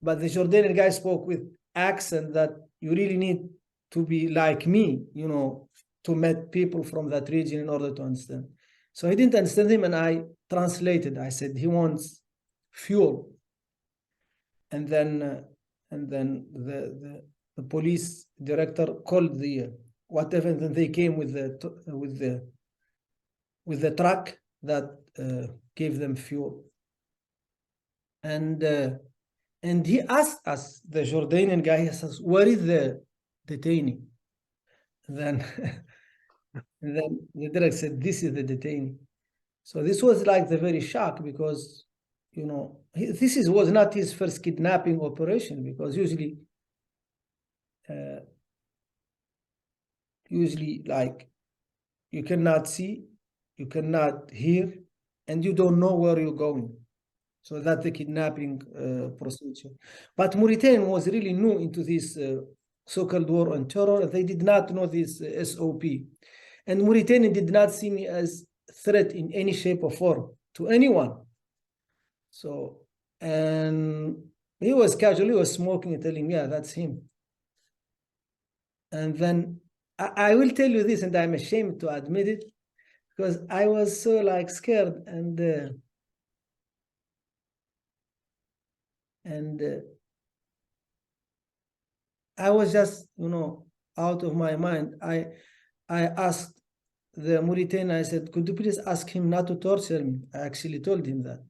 the Jordanian guy spoke with accent that you really need to be like me, you know, to meet people from that region in order to understand. So he didn't understand him, and I translated. I said he wants fuel, and then the police director called the whatever, and then they came with the truck that gave them fuel, and he asked us, the Jordanian guy, he says, where is the detainee? Then the director said, this is the detainee. So this was like the very shock, because, you know, this was not his first kidnapping operation, because usually like you cannot see, you cannot hear, and you don't know where you're going. So that's the kidnapping procedure. But Mauritania was really new into this so-called war on terror. They did not know this SOP. And Mauritania did not see me as a threat in any shape or form to anyone. So And he was casually smoking and telling me, yeah, that's him. And then I will tell you this, and I'm ashamed to admit it, because I was so like scared and I was just, out of my mind. I asked the Mauritanian, I said, could you please ask him not to torture me? I actually told him that.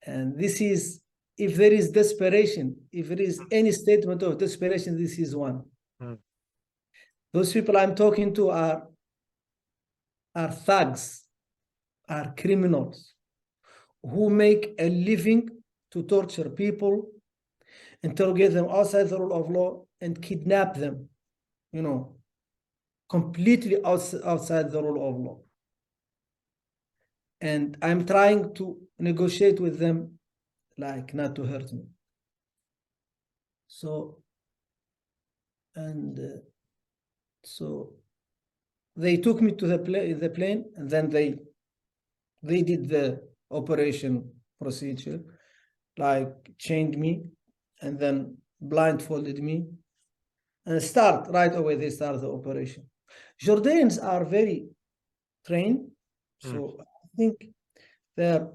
And this is, if there is desperation, if there is any statement of desperation, this is one. Those people I'm talking to are thugs, are criminals who make a living to torture people, interrogate them outside the rule of law, and kidnap them, completely outside the rule of law. And I'm trying to negotiate with them, like not to hurt me. So, so they took me to the plane, and then they did the operation procedure, like chained me and then blindfolded me, and right away they start the operation. Jordanians are very trained, so I think they're,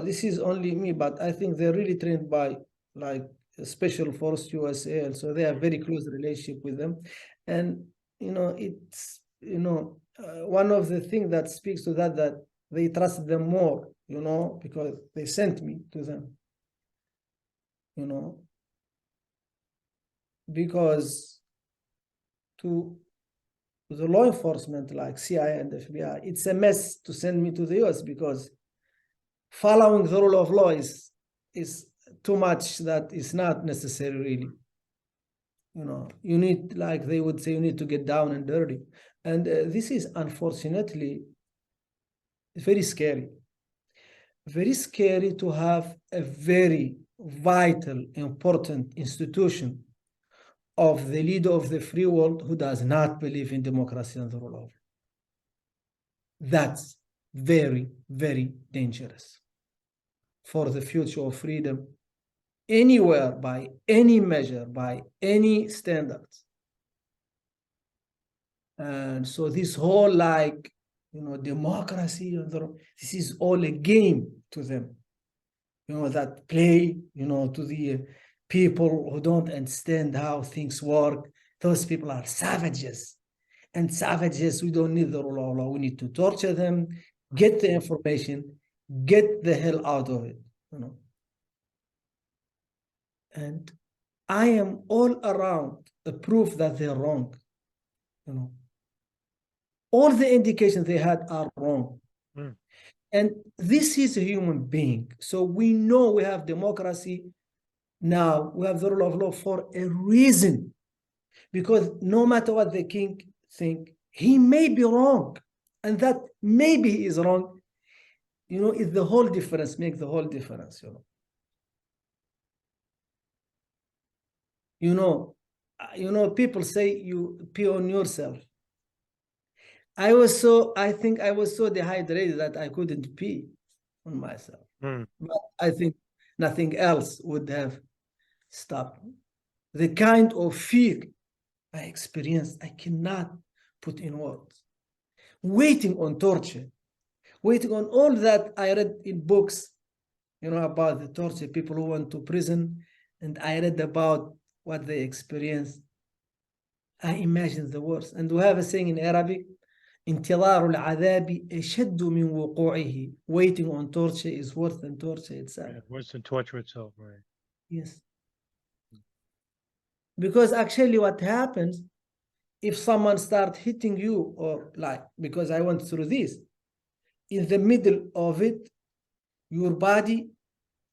this is only me, but I think they're really trained by like Special Force USA, and so they have very close relationship with them. And it's one of the things that speaks to that they trust them more, because they sent me to them, because to the law enforcement like CIA and FBI, it's a mess to send me to the US, because following the rule of law is too much that is not necessary, really. You need, like they would say, you need to get down and dirty. And this is unfortunately very scary. Very scary to have a very vital, important institution of the leader of the free world who does not believe in democracy and the rule of law. That's very, very dangerous for the future of freedom anywhere, by any measure, by any standards. And so this whole democracy, this is all a game to them, that play, to the people who don't understand how things work. Those people are savages. And savages, we don't need the rule of law. We need to torture them, get the information, get the hell out of it, And I am all around the proof that they're wrong, All the indications they had are wrong. And this is a human being. So we know we have democracy now. We have the rule of law for a reason. Because no matter what the king think, he may be wrong. And that maybe he is wrong, is the whole difference, make the whole difference, people say you pee on yourself. I think I was so dehydrated that I couldn't pee on myself. But I think nothing else would have stopped me. The kind of fear I experienced, I cannot put in words. Waiting on torture, waiting on all that I read in books, about the torture, people who went to prison, and I read about what they experienced. I imagine the worst. And we have a saying in Arabic, انتظار العذاب أشد من وقوعه. Waiting on torture is worse than torture itself. Yeah, worse than torture itself, right? Yes. Because actually what happens, if someone starts hitting you, or because I went through this, in the middle of it, your body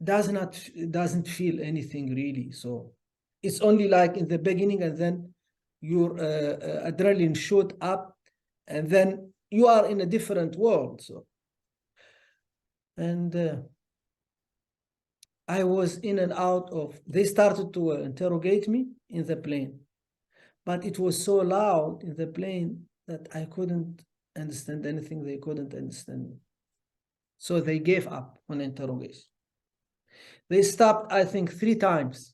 doesn't feel anything really. So it's only like in the beginning, and then your adrenaline shoot up, and then you are in a different world. So, and I was in and out of, they started to interrogate me in the plane, but it was so loud in the plane that I couldn't understand anything. They couldn't understand me. So they gave up on interrogation. They stopped, I think, 3 times.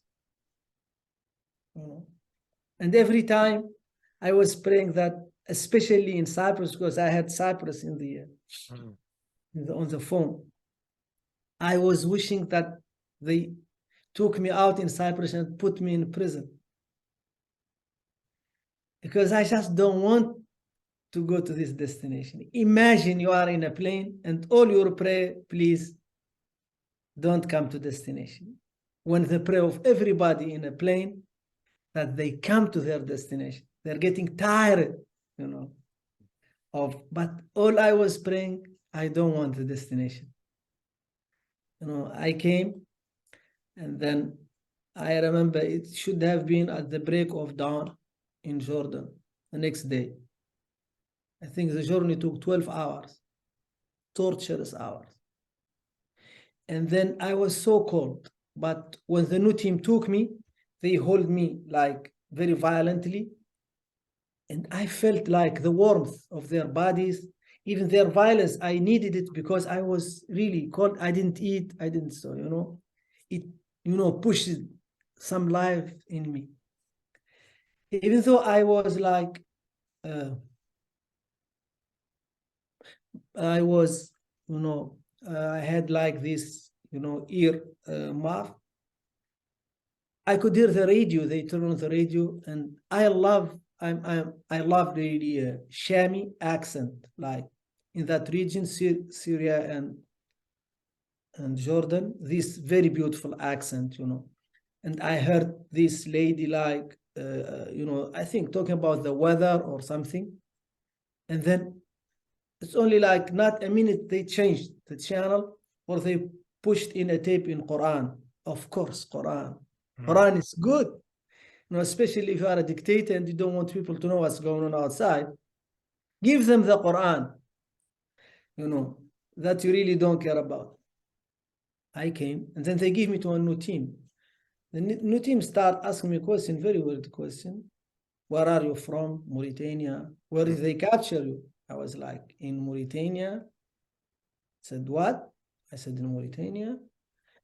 And every time I was praying that, especially in Cyprus, because I had Cyprus in the on the phone, I was wishing that they took me out in Cyprus and put me in prison, because I just don't want to go to this destination. Imagine you are in a plane and all your prayer, please don't come to destination. When the prayer of everybody in a plane, that they come to their destination. They're getting tired, but all I was praying, I don't want the destination. I came, and then I remember it should have been at the break of dawn in Jordan the next day. I think the journey took 12 hours, torturous hours. And then I was so cold, but when the new team took me, they hold me like very violently. And I felt like the warmth of their bodies, even their violence. I needed it because I was really cold. I didn't eat. I didn't, so, it, pushed some life in me. Even though I was like, I was, I had like this, ear muff. I could hear the radio. They turned on the radio, and I love really Shami accent, like in that region, Syria and Jordan. This very beautiful accent, And I heard this lady like, I think talking about the weather or something, and then it's only like not a minute they changed the channel, or they pushed in a tape in Quran. Of course, Quran. Quran is good, especially if you are a dictator and you don't want people to know what's going on outside. Give them the Quran, that you really don't care about. I came, and then they give me to a new team. The new team start asking me a question, very weird question. Where are you from? Mauritania. Where did they capture you? I was like, in Mauritania. I said, what? I said, in Mauritania.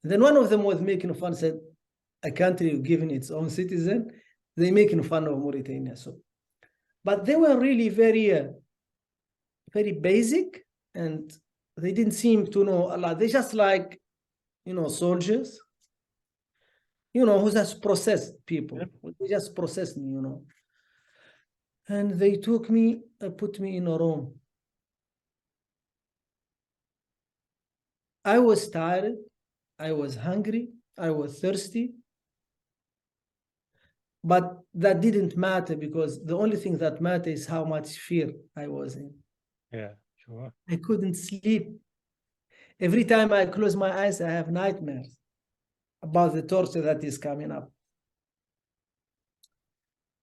And then one of them was making fun, said, a country given its own citizen, they making fun of Mauritania. So, but they were really very, very basic, and they didn't seem to know a lot. They just like, soldiers, who just processed people. They just processed me, And they took me, put me in a room. I was tired. I was hungry. I was thirsty. But that didn't matter, because the only thing that mattered is how much fear I was in. Yeah, sure. I couldn't sleep. Every time I close my eyes, I have nightmares about the torture that is coming up.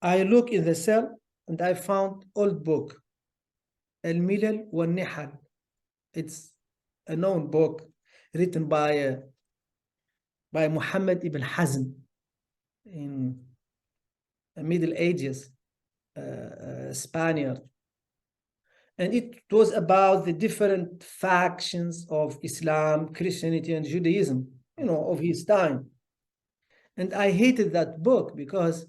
I look in the cell, and I found old book, Al-Milal wal-Nihal. It's a known book written by Muhammad ibn Hazm in the Middle Ages, Spaniard. And it was about the different factions of Islam, Christianity, and Judaism, of his time. And I hated that book because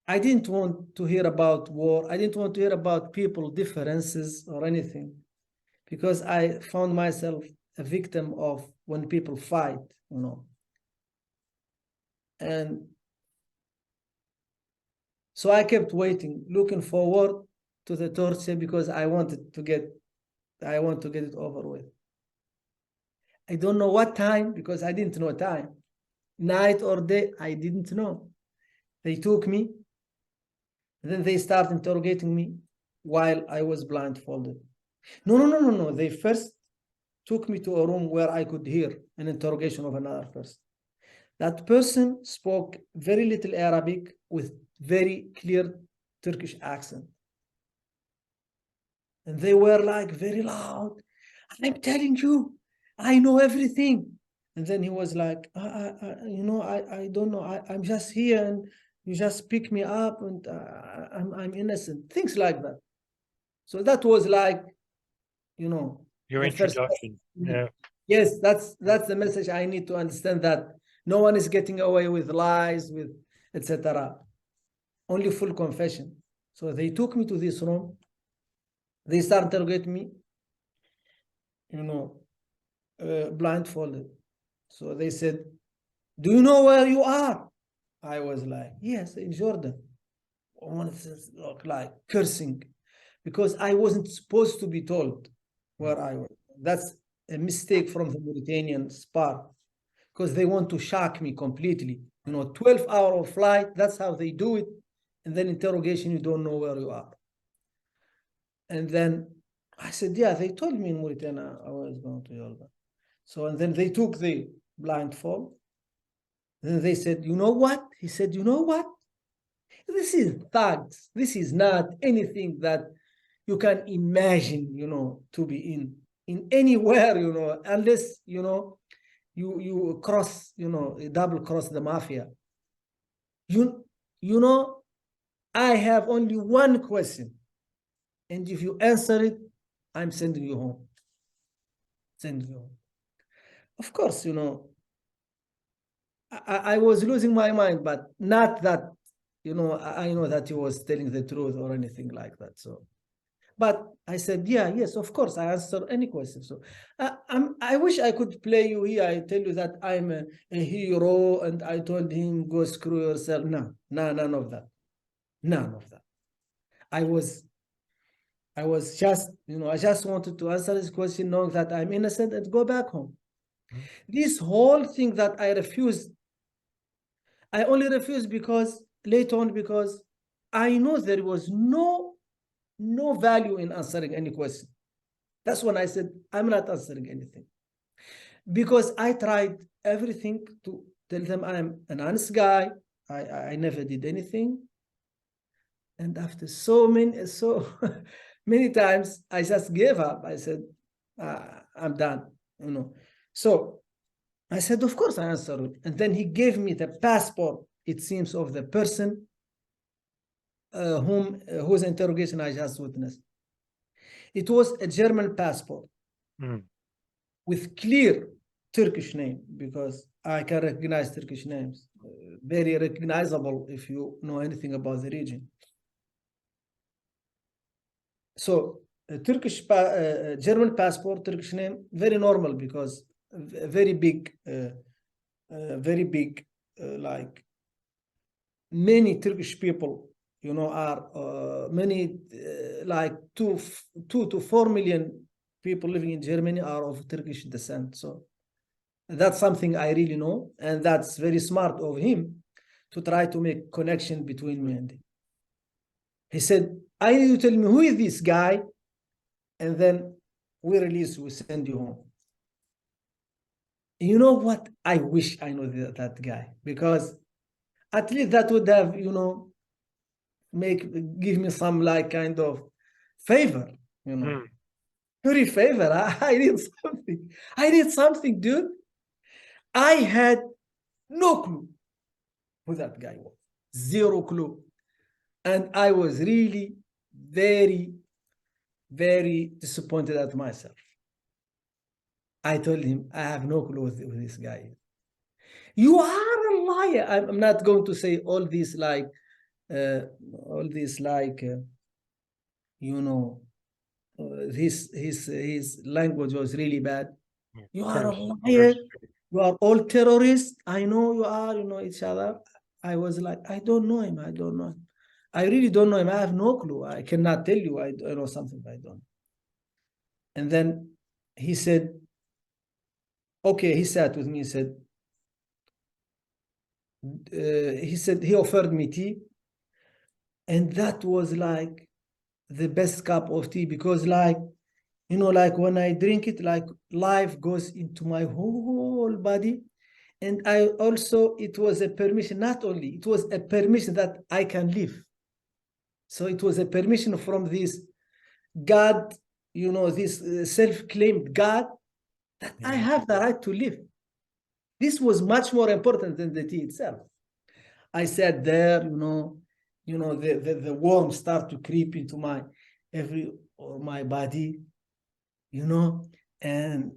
I didn't want to hear about war. I didn't want to hear about people differences or anything, because I found myself a victim of when people fight, And so I kept waiting, looking forward to the torture, because I want to get it over with. I don't know what time, because I didn't know time. Night or day, I didn't know. They took me, and then they started interrogating me while I was blindfolded. No. They first took me to a room where I could hear an interrogation of another person. That person spoke very little Arabic with very clear Turkish accent. And they were like very loud. I'm telling you, I know everything. And then he was like, I don't know. I'm just here, and you just pick me up, and I'm innocent. Things like that. So that was like, you know, Your the first introduction. Yeah. Yes, that's the message I need to understand, that no one is getting away with lies, with etc. Only full confession. So they took me to this room. They started interrogating me, you know, blindfolded. So they said, "Do you know where you are?" I was like, "Yes, in Jordan." One says, look, like cursing, because I wasn't supposed to be told where I was. That's a mistake from the Mauritanian part, because they want to shock me completely. You know, 12-hour flight, that's how they do it. And then interrogation, you don't know where you are. And then I said, yeah, they told me in Mauritania I was going to Jordan. So, and then they took the blindfold. Then they said, you know what? He said, you know what? This is thugs. This is not anything that you can imagine, you know, to be in anywhere, you know, unless, you know, you cross, you know, double cross the mafia. You know, I have only one question. And if you answer it, I'm sending you home. Sending you home. Of course, you know, I was losing my mind, but not that, you know, I know that he was telling the truth or anything like that. So, but I said, yeah, yes, of course, I answer any question. So I wish I could play you here. I tell you that I'm a hero and I told him, go screw yourself. No, none of that. None of that. I was just, you know, I just wanted to answer this question knowing that I'm innocent and go back home. Mm-hmm. This whole thing that I refused, I only refused because later on, because I know there was no value in answering any question. That's when I said, I'm not answering anything. Because I tried everything to tell them I'm an honest guy. I never did anything. And after so many times, I just gave up. I said, I'm done, you know. So I said, of course I answered. And then he gave me the passport, it seems, of the person whose interrogation I just witnessed. It was a German passport with clear Turkish name, because I can recognize Turkish names. Very recognizable if you know anything about the region. So a German passport, Turkish name, very normal, because very big, like many Turkish people, you know, are like 2 to 4 million people living in Germany are of Turkish descent. So that's something I really know, and that's very smart of him to try to make connection between me and him. He said, I need you to tell me who is this guy, and then we send you home. You know what? I wish I know that guy, because at least that would have, you know, give me some like kind of favor, you know. Very favor. I need something. I need something, dude. I had no clue who that guy was. Zero clue. And I was really very, very disappointed at myself. I told him, I have no clue who this guy is. You are a liar. I'm not going to say all this like, you know, his language was really bad. You are a liar. You are all terrorists. I know you are, you know each other. I was like, I don't know him. I don't know him. I really don't know him. I have no clue. I cannot tell you. I know something I don't. And then he said, okay, he sat with me. He said, he offered me tea. And that was like the best cup of tea, because like, you know, like when I drink it, like life goes into my whole body. And I also, it was a permission, not only, it was a permission that I can live. So it was a permission from this God, you know, this self-claimed God, that I have the right to live. This was much more important than the tea itself. I sat there, you know, the warmth start to creep into my, or my body, and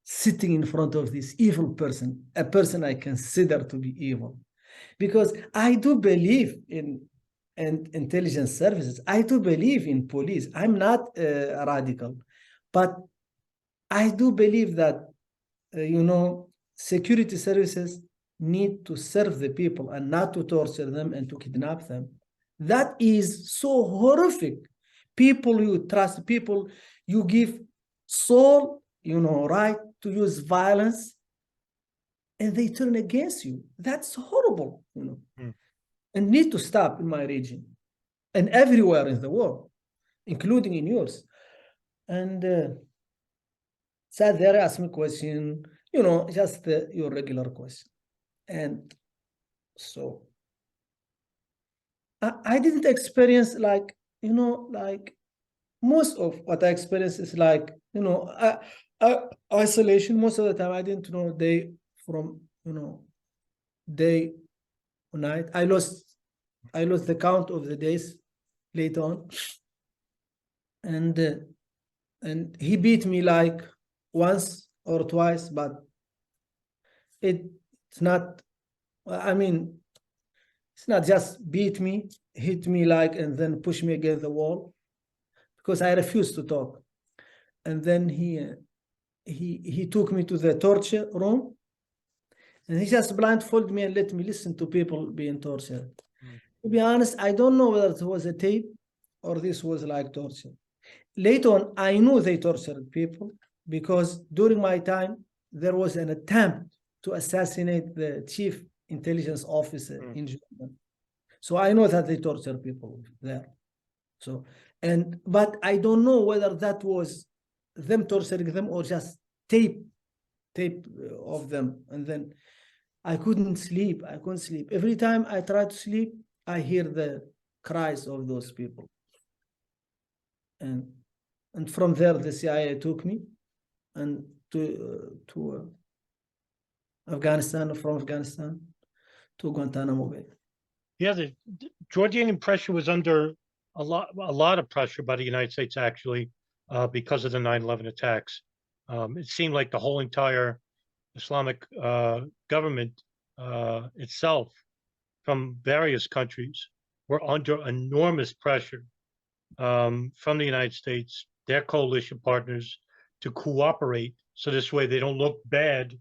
sitting in front of this evil person, a person I consider to be evil, because I do believe in intelligence services. I do believe in police. I'm not a radical, but I do believe that security services need to serve the people and not to torture them and to kidnap them. That is so horrific. People you trust, people you give sole, right to use violence, and they turn against you. That's horrible, and need to stop in my region and everywhere in the world, including in yours. And so there asked me a question, just your regular question. And so I didn't experience like most of what I experienced is like, isolation. Most of the time I didn't know day from, day or night. I lost the count of the days later on. And he beat me like once or twice, but it's not, it's not just beat me, hit me like, and then push me against the wall, because I refused to talk. And then he took me to the torture room, and he just blindfolded me and let me listen to people being tortured. To be honest, I don't know whether it was a tape or this was like torture. Later on, I knew they tortured people, because during my time, there was an attempt to assassinate the chief intelligence officer in Jordan. So I know that they torture people there. So, but I don't know whether that was them torturing them or just tape of them. And then I couldn't sleep. Every time I try to sleep, I hear the cries of those people. And from there, the CIA took me and to Afghanistan, from Afghanistan to Guantanamo Bay. Yeah, the Jordanian pressure was under a lot of pressure by the United States, actually, because of the 9/11 attacks. It seemed like the whole entire Islamic government itself, from various countries, were under enormous pressure from the United States, their coalition partners, to cooperate, so this way they don't look bad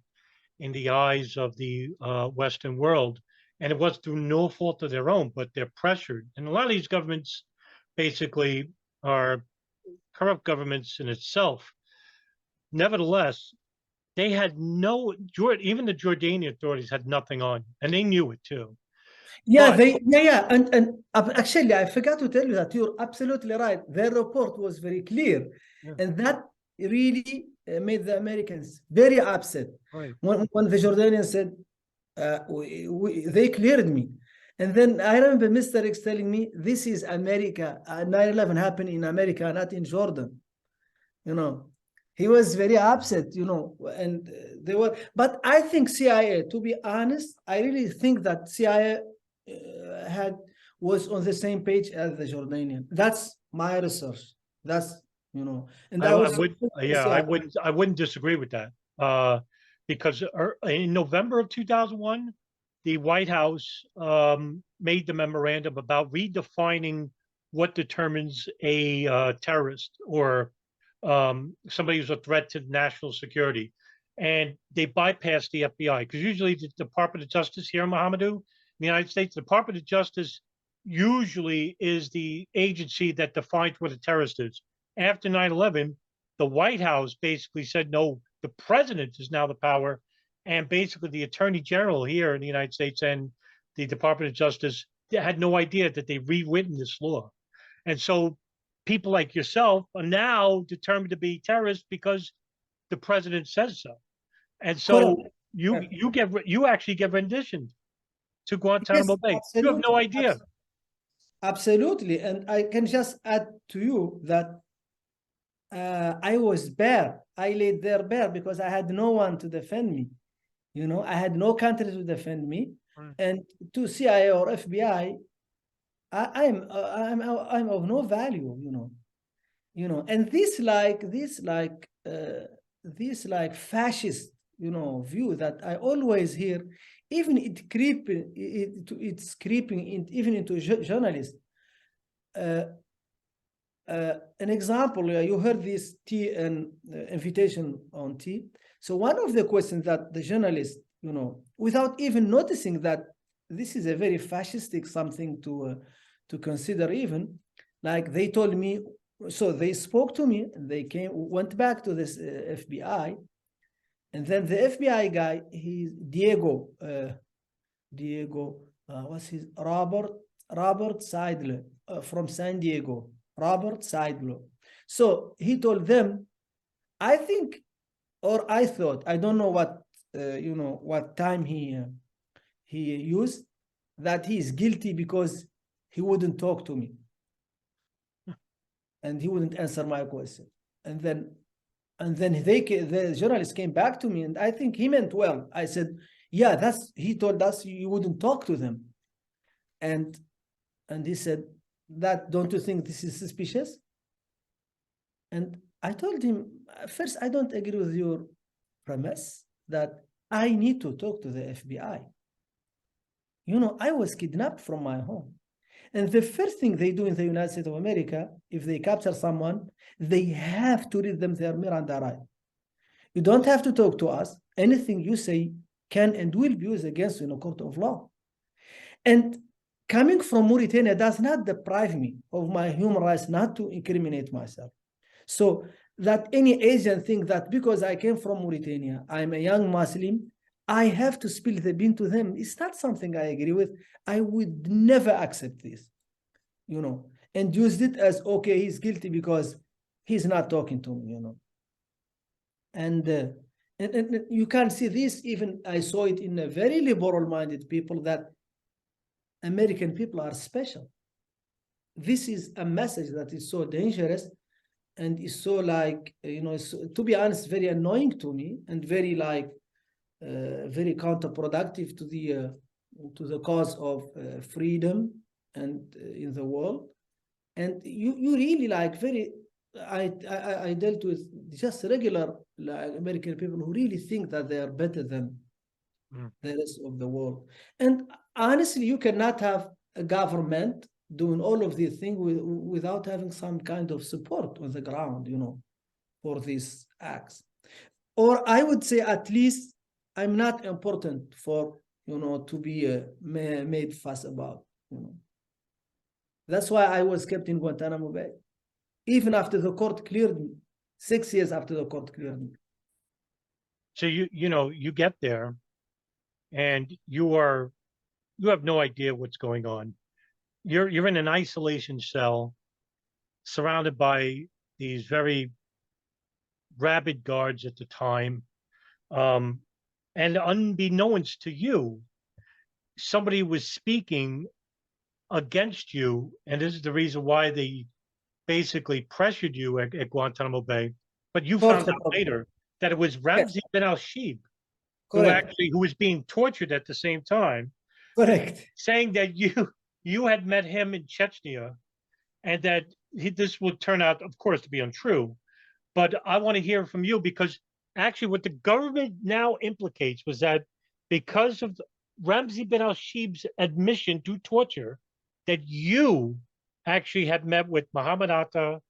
in the eyes of the Western world. And it was through no fault of their own, but they're pressured. And a lot of these governments basically are corrupt governments in itself. Nevertheless, they had even the Jordanian authorities had nothing on, and they knew it too. Yeah, and actually, I forgot to tell you that you're absolutely right. Their report was very clear, and that really made the Americans very upset. Right. When the Jordanians said, they cleared me. And then I remember Mr. X telling me, this is America. 9/11 happened in America, not in Jordan. He was very upset, and they were. But I think CIA, to be honest, I really think that CIA was on the same page as the Jordanian. That's my research. That's and I wouldn't disagree with that, because in November of 2001, the White House made the memorandum about redefining what determines a terrorist or somebody who's a threat to national security, and they bypassed the FBI, because usually the Department of Justice here in Mohamedou, in the United States, the Department of Justice usually is the agency that defines what a terrorist is. After 9/11, the White House basically said, no, the president is now the power, and basically the Attorney General here in the United States and the Department of Justice had no idea that they rewritten this law. And so people like yourself are now determined to be terrorists because the president says so. And so you actually get renditioned to Guantanamo Bay. You have no idea. Absolutely. And I can just add to you that I was bare. I laid there bare because I had no one to defend me. I had no country to defend me. And to CIA or FBI, I'm of no value, and this fascist, view that I always hear, even it's creeping even into journalists. An example, you heard this tea and invitation on tea. So one of the questions that the journalist, without even noticing that this is a very fascistic something to consider, even like they told me. So they spoke to me, and they went back to this FBI, and then the FBI guy, he's Diego, what's his Robert Seidler from San Diego. Robert Seidler. So he told them, I think, or I thought, I don't know what what time he used, that he is guilty because he wouldn't talk to me, and he wouldn't answer my question. And then the journalist came back to me, and I think he meant well. I said, yeah, he told us you wouldn't talk to them, and he said, that don't you think this is suspicious? And I told him, first, I don't agree with your premise that I need to talk to the FBI. I was kidnapped from my home. And the first thing they do in the United States of America, if they capture someone, they have to read them their Miranda right. You don't have to talk to us. Anything you say can and will be used against you in a court of law. And coming from Mauritania does not deprive me of my human rights not to incriminate myself. So that any Asian think that because I came from Mauritania, I'm a young Muslim, I have to spill the bean to them. It's not something I agree with. I would never accept this, and used it as, okay, he's guilty because he's not talking to me, And you can see this, even I saw it in a very liberal-minded people, that American people are special. This is a message that is so dangerous, and is so to be honest, very annoying to me, and very very counterproductive to the cause of freedom and in the world. And you really I dealt with just regular American people who really think that they are better than the rest of the world. And honestly, you cannot have a government doing all of these things without having some kind of support on the ground, for these acts. Or I would say, at least, I'm not important for, to be made fuss about, That's why I was kept in Guantanamo Bay, even after the court cleared me, 6 years after the court cleared me. So you get there, and you have no idea what's going on. You're in an isolation cell, surrounded by these very rabid guards at the time, and unbeknownst to you, somebody was speaking against you, and this is the reason why they basically pressured you at Guantanamo Bay. But you found out later that it was Ramzi bin al-Shibh, who was being tortured at the same time. Correct. Saying that you had met him in Chechnya, and that this would turn out, of course, to be untrue. But I want to hear from you, because actually what the government now implicates was that because of Ramzi bin al-Shibh's admission to torture, that you actually had met with Mohammed Atta,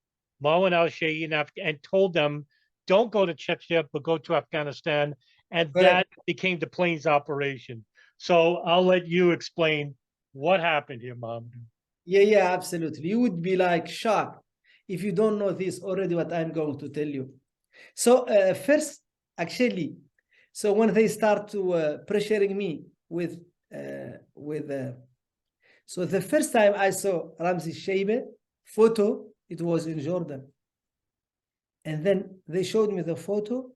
Mawan al-Shayyin, and told them, don't go to Chechnya, but go to Afghanistan. And that became the planes operation. So I'll let you explain what happened here, Mohammed. Yeah, absolutely. You would be shocked if you don't know this already, what I'm going to tell you. So first, actually, so when they start to pressuring me so the first time I saw Ramzi Shaibe photo, it was in Jordan. And then they showed me the photo.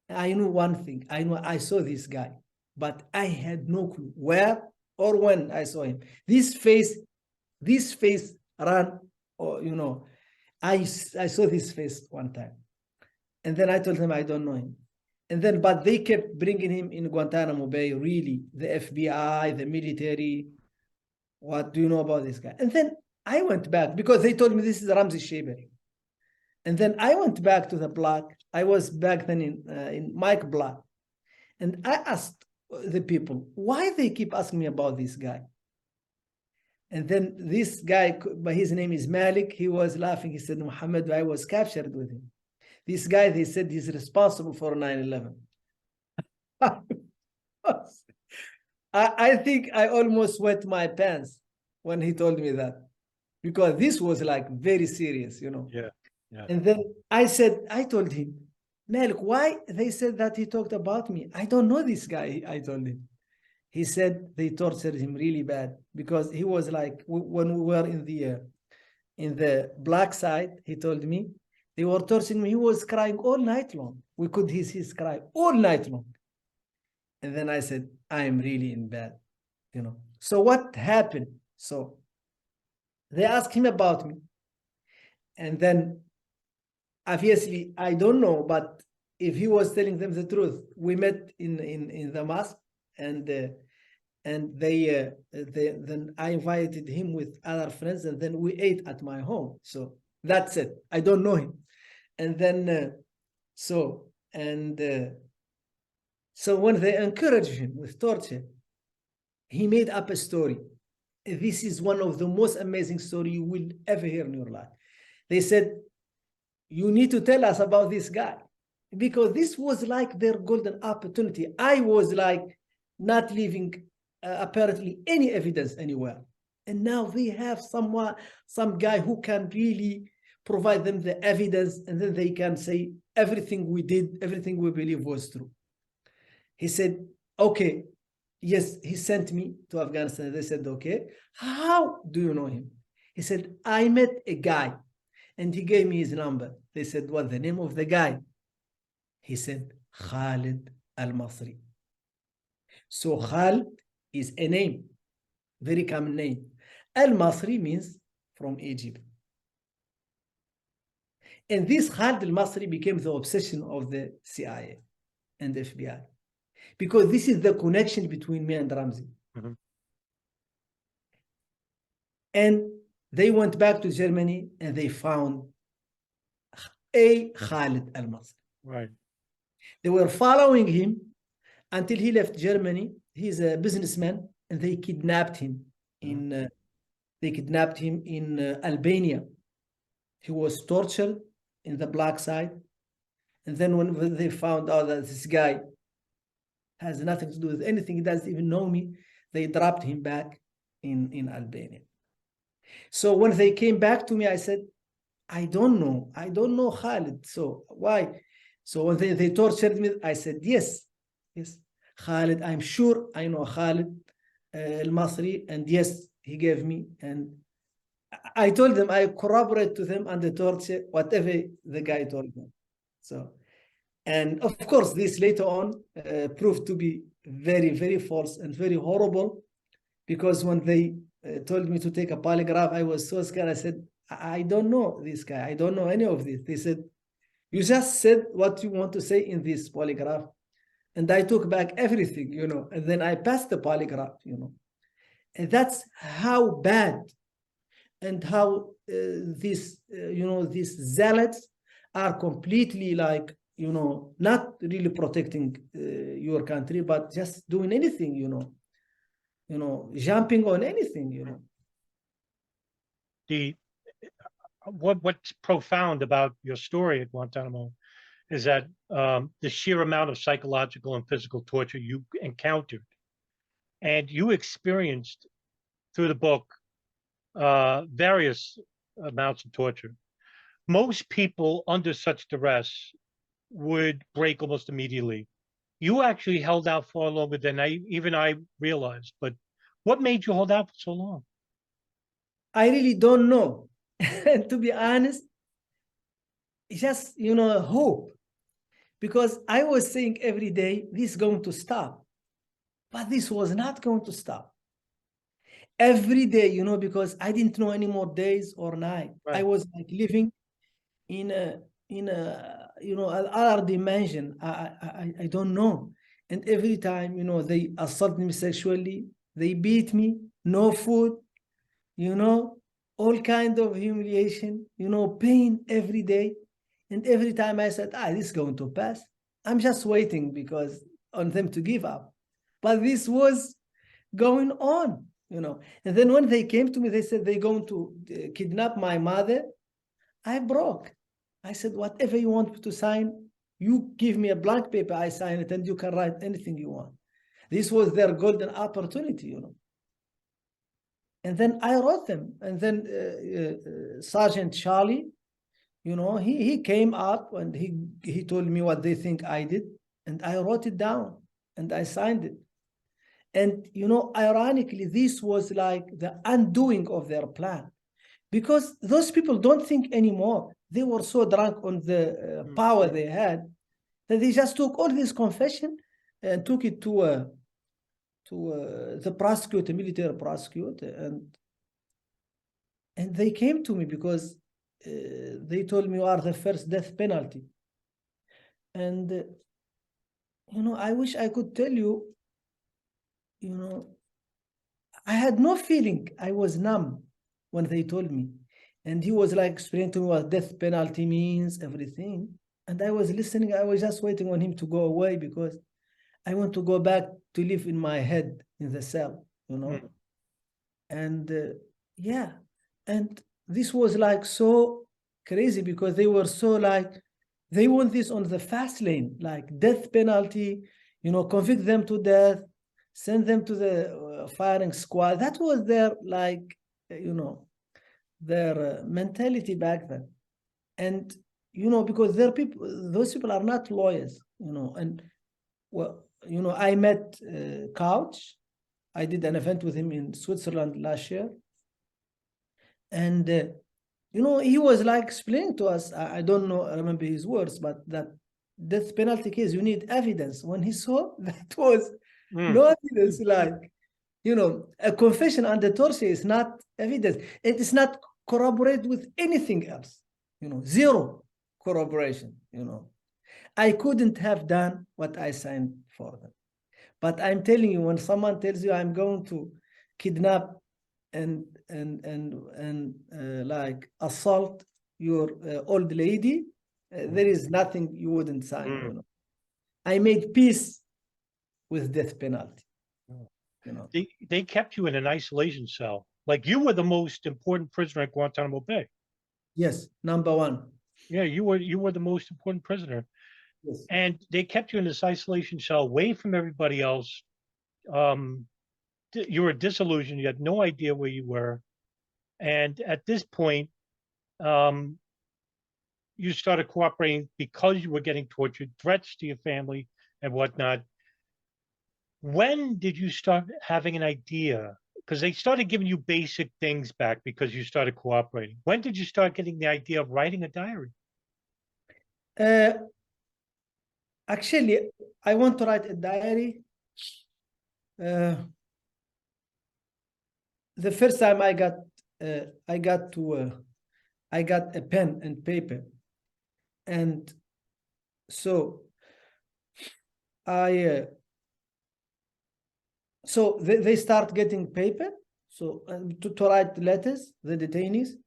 I knew one thing. I saw this guy, but I had no clue where or when I saw him. This face ran, I saw this face one time. And then I told him I don't know him. And then, but they kept bringing him in Guantanamo Bay, really, the FBI, the military, what do you know about this guy? And then I went back because they told me this is Ramzi Shebeli. And then I went back to the block. I was back then in Mike block. And I asked the people, why they keep asking me about this guy? And then this guy, but his name is Malik, he was laughing. He said, Mohammed, I was captured with him. This guy, they said, he's responsible for 9/11. I think I almost wet my pants when he told me that, because this was like very serious, you know. Yeah, yeah. And then I told him, Malik, why they said that he talked about me? I don't know this guy, I told him. He said they tortured him really bad because he was like, when we were in the black side, he told me, they were torturing him. He was crying all night long. We could hear his cry all night long. And then I said, I am really in bed, you know. So what happened? So they asked him about me. And then obviously, I don't know, but if he was telling them the truth, we met in the mosque, and then I invited him with other friends, and then we ate at my home. So that's it. I don't know him. And then so when they encouraged him with torture, he made up a story. This is one of the most amazing stories you will ever hear in your life. They said, you need to tell us about this guy, because this was like their golden opportunity. I was like not leaving apparently any evidence anywhere. And now they have some guy who can really provide them the evidence, and then they can say everything we did, everything we believe was true. He said, okay, yes, he sent me to Afghanistan. They said, okay, how do you know him? He said, I met a guy, and he gave me his number. They said, what's the name of the guy? He said, Khalid al-Masri. So Khalid is a name, very common name. Al-Masri means from Egypt. And this Khalid al-Masri became the obsession of the CIA and the FBI, because this is the connection between me and Ramzi. Mm-hmm. And they went back to Germany and they found a Khalid al-Masri. Right. They were following him until he left Germany. He's a businessman, and they kidnapped him in Albania. He was tortured in the black side, and then when they found out that this guy has nothing to do with anything, he doesn't even know me, they dropped him back in Albania. So when they came back to me, I said, I don't know Khalid. So why? So when they tortured me, I said, yes, Khalid, I'm sure I know Khalid al-Masri, and yes, he gave me. And I told them, I corroborate to them under torture, whatever the guy told me. So, and of course, this later on proved to be very, very false and very horrible, because when they told me to take a polygraph, I was so scared. I said, I don't know this guy. I don't know any of this. They said, you just said what you want to say in this polygraph. And I took back everything, you know, and then I passed the polygraph, you know. And that's how bad and how these zealots are completely like, you know, not really protecting your country, but just doing anything, you know, jumping on anything, you know. What's profound about your story at Guantanamo is that the sheer amount of psychological and physical torture you encountered, and you experienced through the book various amounts of torture. Most people under such duress would break almost immediately. You actually held out far longer than I realized. But what made you hold out for so long? I really don't know. To be honest, just, you know, hope. Because I was saying every day, this is going to stop. But this was not going to stop. Every day, you know, because I didn't know any more days or night. Right. I was like living in a you know, another dimension. I don't know. And every time, you know, they assault me sexually, they beat me, no food, you know, all kind of humiliation, you know, pain every day. And every time I said, this is going to pass. I'm just waiting because on them to give up. But this was going on, you know. And then when they came to me, they said they're going to kidnap my mother. I broke. I said, whatever you want to sign, you give me a blank paper, I sign it, and you can write anything you want. This was their golden opportunity, you know. And then I wrote them. And then Sergeant Charlie, you know, he came up and he told me what they think I did. And I wrote it down and I signed it. And, you know, ironically, this was like the undoing of their plan. Because those people don't think anymore. They were so drunk on the power they had that they just took all this confession and took it to the prosecutor, military prosecutor, and they came to me because they told me you are the first death penalty. And you know, I wish I could tell you, you know, I had no feeling. I was numb when they told me. And he was like explaining to me what death penalty means, everything. And I was listening. I was just waiting on him to go away because I want to go back to live in my head in the cell, you know. And yeah, and this was like so crazy because they were so like, they want this on the fast lane, like death penalty, you know, convict them to death, send them to the firing squad. That was their, like, you know, their mentality back then. And, you know, because those people are not lawyers, you know. And, well, you know, I met Couch. I did an event with him in Switzerland last year. And, you know, he was like explaining to us, I don't know, I remember his words, but that death penalty case, you need evidence. When he saw that was no evidence, like, you know, a confession under torture is not evidence. It is not corroborated with anything else, you know, zero corroboration, you know. I couldn't have done what I signed for them. But I'm telling you, when someone tells you I'm going to kidnap and like assault your old lady, there is nothing you wouldn't sign. You know? I made peace with death penalty. You know, they kept you in an isolation cell. Like you were the most important prisoner at Guantanamo Bay. Yes, number one. Yeah, you were the most important prisoner. Yes. And they kept you in this isolation cell away from everybody else. You were disillusioned. You had no idea where you were. And at this point, you started cooperating because you were getting tortured, threats to your family and whatnot. When did you start having an idea? Because they started giving you basic things back because you started cooperating. When did you start getting the idea of writing a diary? Actually, I want to write a diary. The first time I got a pen and paper, and so so they start getting paper, so to write letters, the detainees.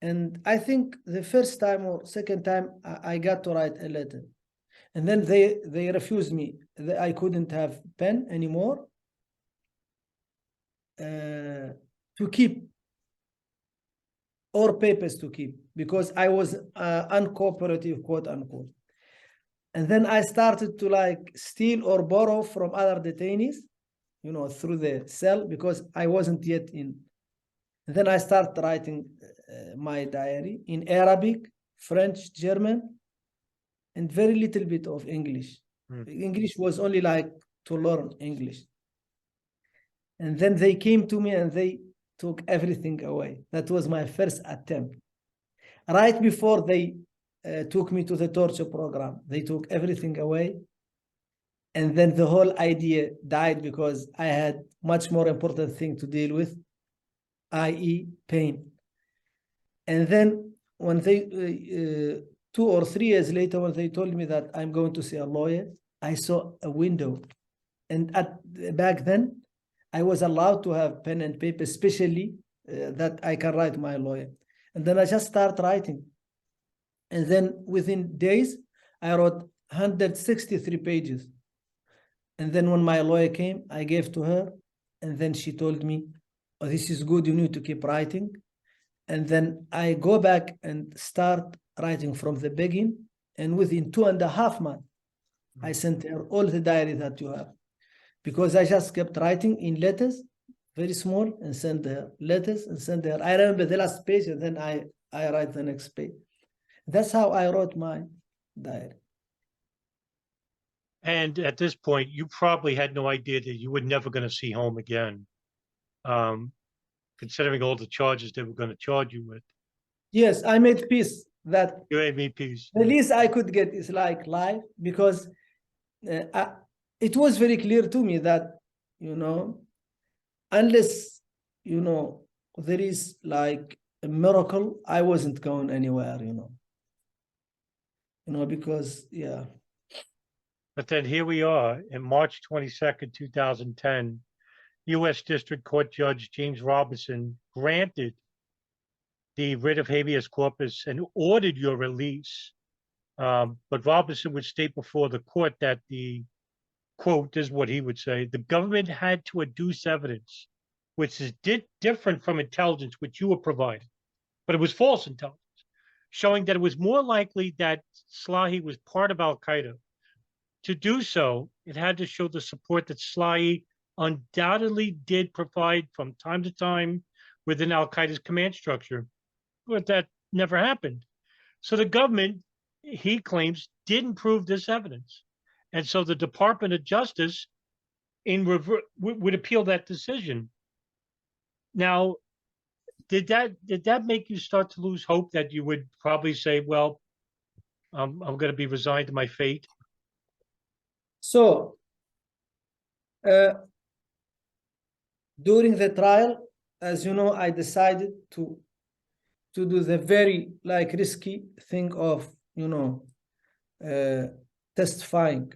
And I think the first time or second time I got to write a letter, and then they refused me. I couldn't have pen anymore to keep, or papers to keep, because I was uncooperative, quote unquote. And then I started to like steal or borrow from other detainees, you know, through the cell, because I wasn't yet in. And then I started writing my diary in Arabic, French, German, and very little bit of English. English was only like to learn English. And then they came to me and they took everything away. That was my first attempt. Right before they took me to the torture program, they took everything away. And then the whole idea died because I had much more important thing to deal with, i.e. pain. And then when they, 2 or 3 years later, when they told me that I'm going to see a lawyer, I saw a window. And back then, I was allowed to have pen and paper, especially that I can write my lawyer. And then I just start writing. And then within days, I wrote 163 pages. And then when my lawyer came, I gave to her. And then she told me, oh, this is good, you need to keep writing. And then I go back and start writing from the beginning. And within 2.5 months, I sent her all the diary that you have. Because I just kept writing in letters, very small, and send her letters and send her. I remember the last page, and then I write the next page. That's how I wrote my diary. And at this point, you probably had no idea that you were never going to see home again, considering all the charges they were going to charge you with. Yes, I made peace that You made me peace. the least I could get is like life, because it was very clear to me that, unless, there is like a miracle, I wasn't going anywhere, because, yeah. But then here we are in March 22nd, 2010, U.S. District Court Judge James Robinson granted the writ of habeas corpus and ordered your release. But Robinson would state before the court that the, quote, is what he would say, the government had to adduce evidence, which is different from intelligence, which you were provided, but it was false intelligence, showing that it was more likely that Slahi was part of Al-Qaeda. To do so, it had to show the support that Slahi undoubtedly did provide from time to time within Al-Qaeda's command structure, but that never happened. So the government, he claims, didn't prove this evidence. And so the Department of Justice would appeal that decision. Now, did that make you start to lose hope that you would probably say, well, I'm going to be resigned to my fate? So, during the trial, as you know, I decided to do the very risky thing of, testifying.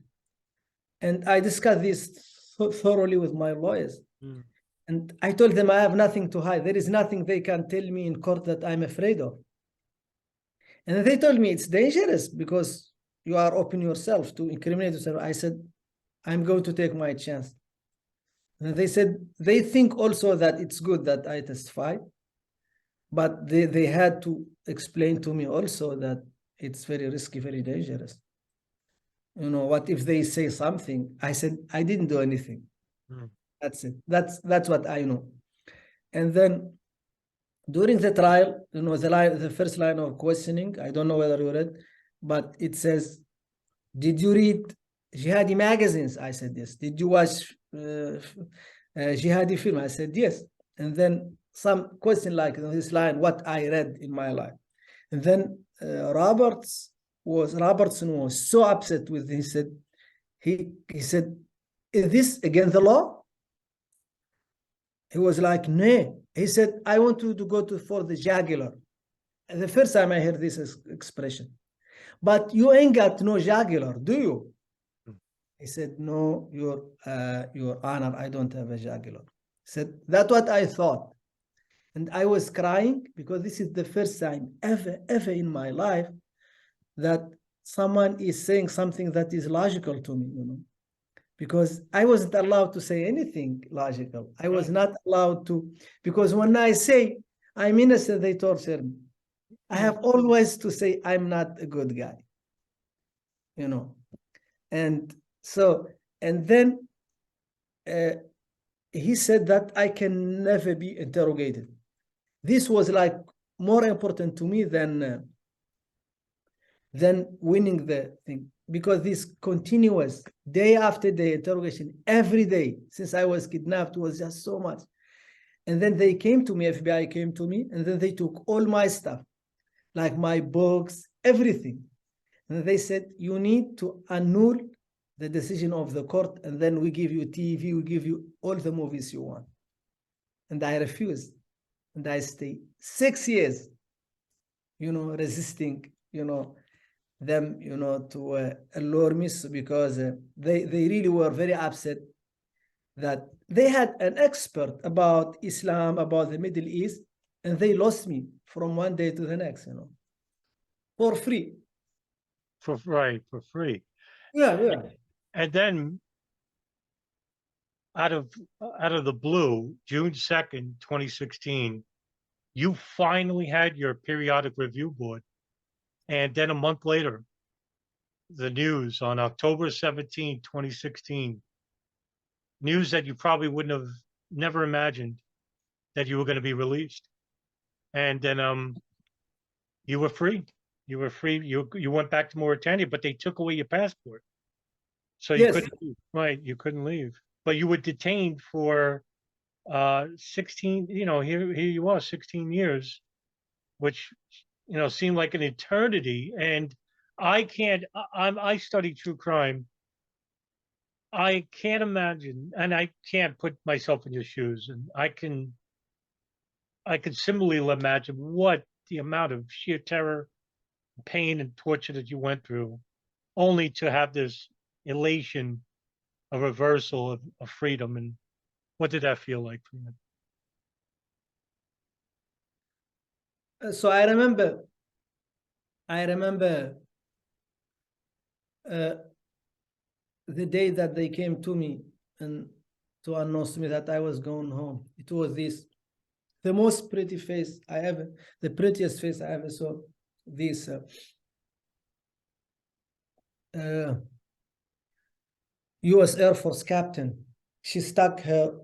And I discussed this thoroughly with my lawyers. And I told them I have nothing to hide. There is nothing they can tell me in court that I'm afraid of. And they told me it's dangerous because you are open yourself to incriminate yourself. I said, I'm going to take my chance. And they said, they think also that it's good that I testify, but they had to explain to me also that it's very risky, very dangerous. What if they say something? I said, I didn't do anything. That's it. That's what I know. And then during the trial, the first line of questioning, I don't know whether you read, but it says, did you read jihadi magazines? I said, yes. Did you watch jihadi film? I said, yes. And then some question like this line, what I read in my life. And then Robertson was so upset with it. He said, is this against the law? He was like, no. He said, I want you to go for the jugular. And the first time I heard this expression. But you ain't got no jugular, do you? He said, no, Your Honor, I don't have a jugular. He said, that's what I thought. And I was crying because this is the first time ever in my life that someone is saying something that is logical to me, because I wasn't allowed to say anything logical. I was not allowed to, because when I say I'm innocent, they torture me. I have always to say I'm not a good guy, And so, and then he said that I can never be interrogated. This was more important to me than winning the thing, because this continuous day after day interrogation every day since I was kidnapped was just so much. And then they came to me, FBI came to me, and then they took all my stuff, like my books, everything. And they said, you need to annul the decision of the court, and then we give you TV, we give you all the movies you want. And I refused. And I stayed 6 years, resisting, them, to allure me, because they really were very upset that they had an expert about Islam, about the Middle East, and they lost me from one day to the next, for free. For free. Yeah. And then out of the blue, June 2nd, 2016, you finally had your periodic review board. And then a month later, the news on October 17, 2016, news that you probably wouldn't have never imagined that you were going to be released. And then you were free. You were free. You went back to Mauritania, but they took away your passport. So you couldn't leave. Right, you couldn't leave. But you were detained for 16, here you are, 16 years, which seemed like an eternity. And I study true crime. I can't imagine, and I can't put myself in your shoes, and I can similarly imagine what the amount of sheer terror, pain, and torture that you went through, only to have this elation, a reversal of freedom. And what did that feel like for you? So I remember the day that they came to me and to announce to me that I was going home. It was the most pretty face I ever, the prettiest face I ever saw. This U.S. Air Force captain. She stuck her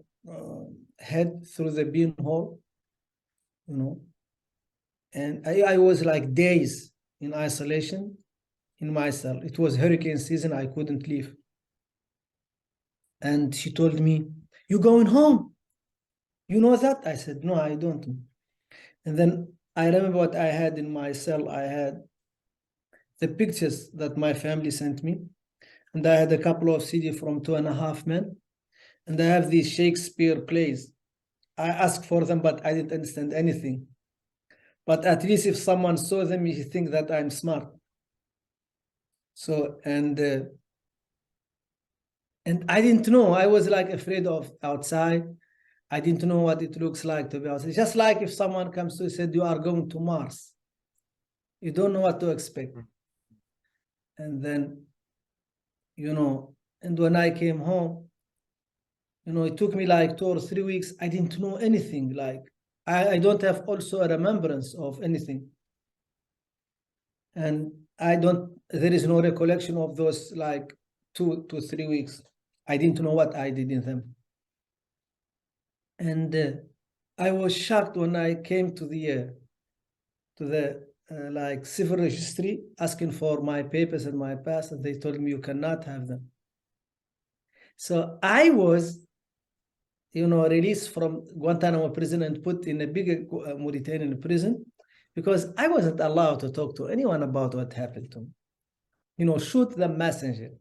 head through the beanhole, and I was like days in isolation in my cell. It was hurricane season. I couldn't leave. And she told me, "You going home? You know that?" I said, "No, I don't." And then I remember what I had in my cell. I had the pictures that my family sent me, and I had a couple of CDs from 2.5 Men, and I have these Shakespeare plays. I asked for them, but I didn't understand anything. But at least if someone saw them, you think that I'm smart. So, and I didn't know. I was like afraid of outside. I didn't know what it looks like to be outside. Just like if someone comes to you and said, "You are going to Mars." You don't know what to expect. And then, and when I came home, it took me like 2 or 3 weeks. I didn't know anything. Like, I don't have also a remembrance of anything. And there is no recollection of those like 2 to 3 weeks. I didn't know what I did in them. And I was shocked when I came to the like civil registry asking for my papers and my pass, and they told me you cannot have them. So I was, released from Guantanamo prison and put in a bigger Mauritanian prison because I wasn't allowed to talk to anyone about what happened to me. Shoot the messenger.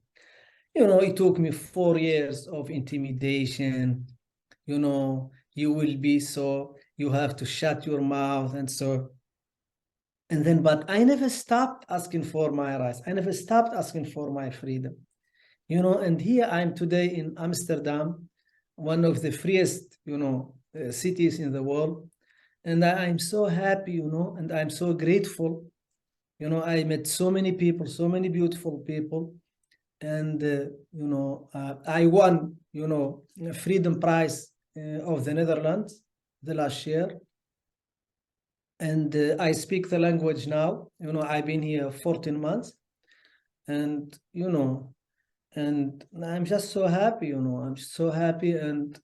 It took me 4 years of intimidation. You will be so, you have to shut your mouth and so. And then, but I never stopped asking for my rights. I never stopped asking for my freedom. And here I'm today in Amsterdam, one of the freest, cities in the world. And I'm so happy, and I'm so grateful. I met so many people, so many beautiful people. And, I won, Freedom Prize of the Netherlands the last year. And I speak the language now. I've been here 14 months. And, and I'm just so happy, I'm so happy. And,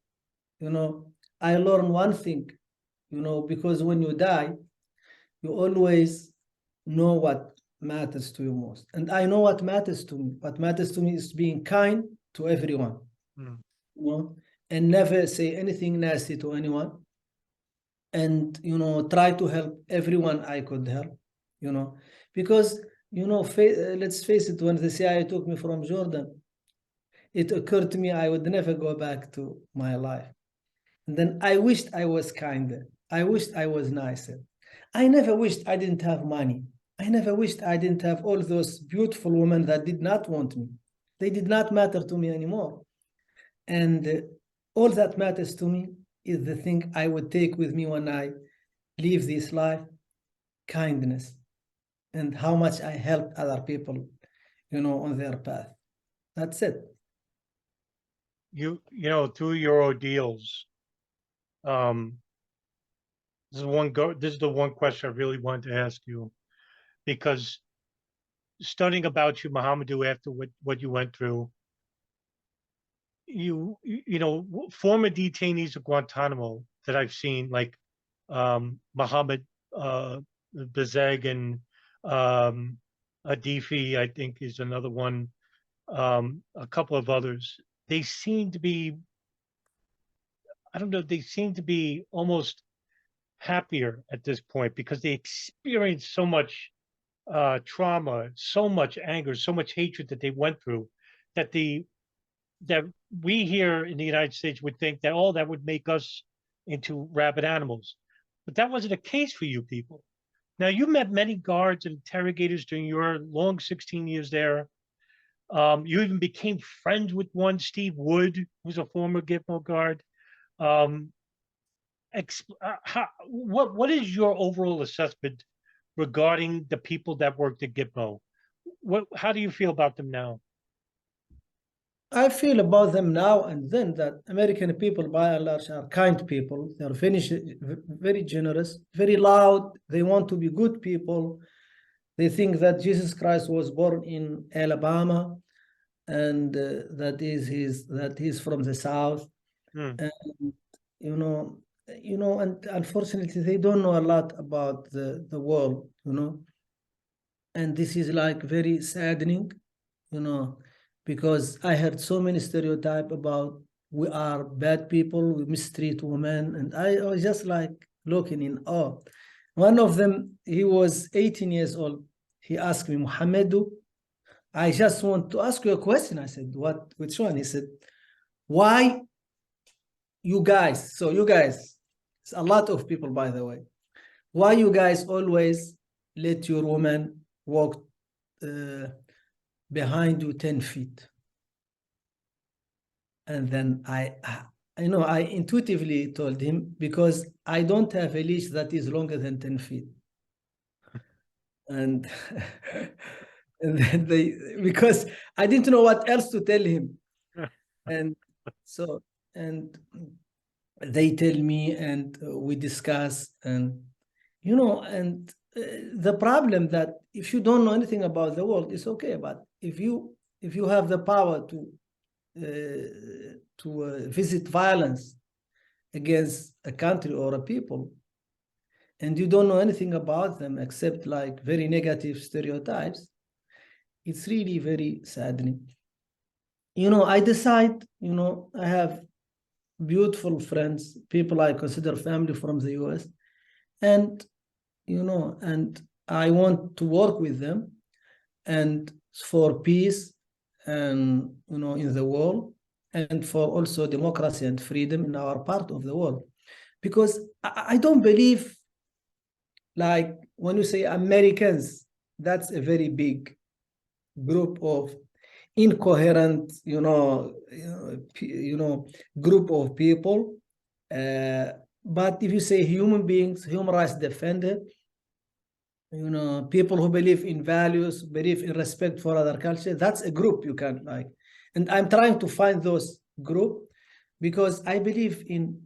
I learned one thing, because when you die, you always know what matters to you most. And I know what matters to me. What matters to me is being kind to everyone, and never say anything nasty to anyone. And, try to help everyone I could help, because, let's face it, when the CIA took me from Jordan, it occurred to me I would never go back to my life. And then I wished I was kinder. I wished I was nicer. I never wished I didn't have money. I never wished I didn't have all those beautiful women that did not want me. They did not matter to me anymore. And all that matters to me is the thing I would take with me when I leave this life, kindness, and how much I helped other people, on their path. That's it. Through your ordeals, this is the one question I really wanted to ask you, because studying about you, Mohamedou, after what you went through, former detainees of Guantanamo that I've seen, like Mohammed Bezeg and Adifi, I think is another one, a couple of others. They seem to be, I don't know, they seem to be almost happier at this point because they experienced so much trauma, so much anger, so much hatred that they went through, that we here in the United States would think that that would make us into rabid animals. But that wasn't the case for you people. Now, you met many guards and interrogators during your long 16 years there. You even became friends with one, Steve Wood, who's a former Gitmo guard. What is your overall assessment regarding the people that worked at Gitmo? How do you feel about them now? I feel about them now and then that American people, by and large, are kind people. They're very generous, very loud. They want to be good people. They think that Jesus Christ was born in Alabama, and that he's from the South. And and unfortunately, they don't know a lot about the world. And this is like very saddening. Because I heard so many stereotypes about we are bad people, we mistreat women, and I was just like looking in awe. One of them, he was 18 years old. He asked me, Mohamedou, I just want to ask you a question. I said, what? Which one? He said, why you guys, it's a lot of people, by the way, why you guys always let your woman walk behind you 10 feet. And then I intuitively told him, because I don't have a leash that is longer than 10 feet. And, and then because I didn't know what else to tell him. And so, and they tell me, and we discuss, and, the problem that if you don't know anything about the world, it's okay. But if you have the power to visit violence against a country or a people, and you don't know anything about them except like very negative stereotypes, it's really very saddening. I decide, I have beautiful friends, people I consider family from the US, and and I want to work with them and for peace and in the world, and for also democracy and freedom in our part of the world. Because I don't believe, like when you say Americans, that's a very big group of incoherent group of people. But if you say human beings, human rights defender, people who believe in values, believe in respect for other culture, that's a group you can like. And I'm trying to find those group because I believe in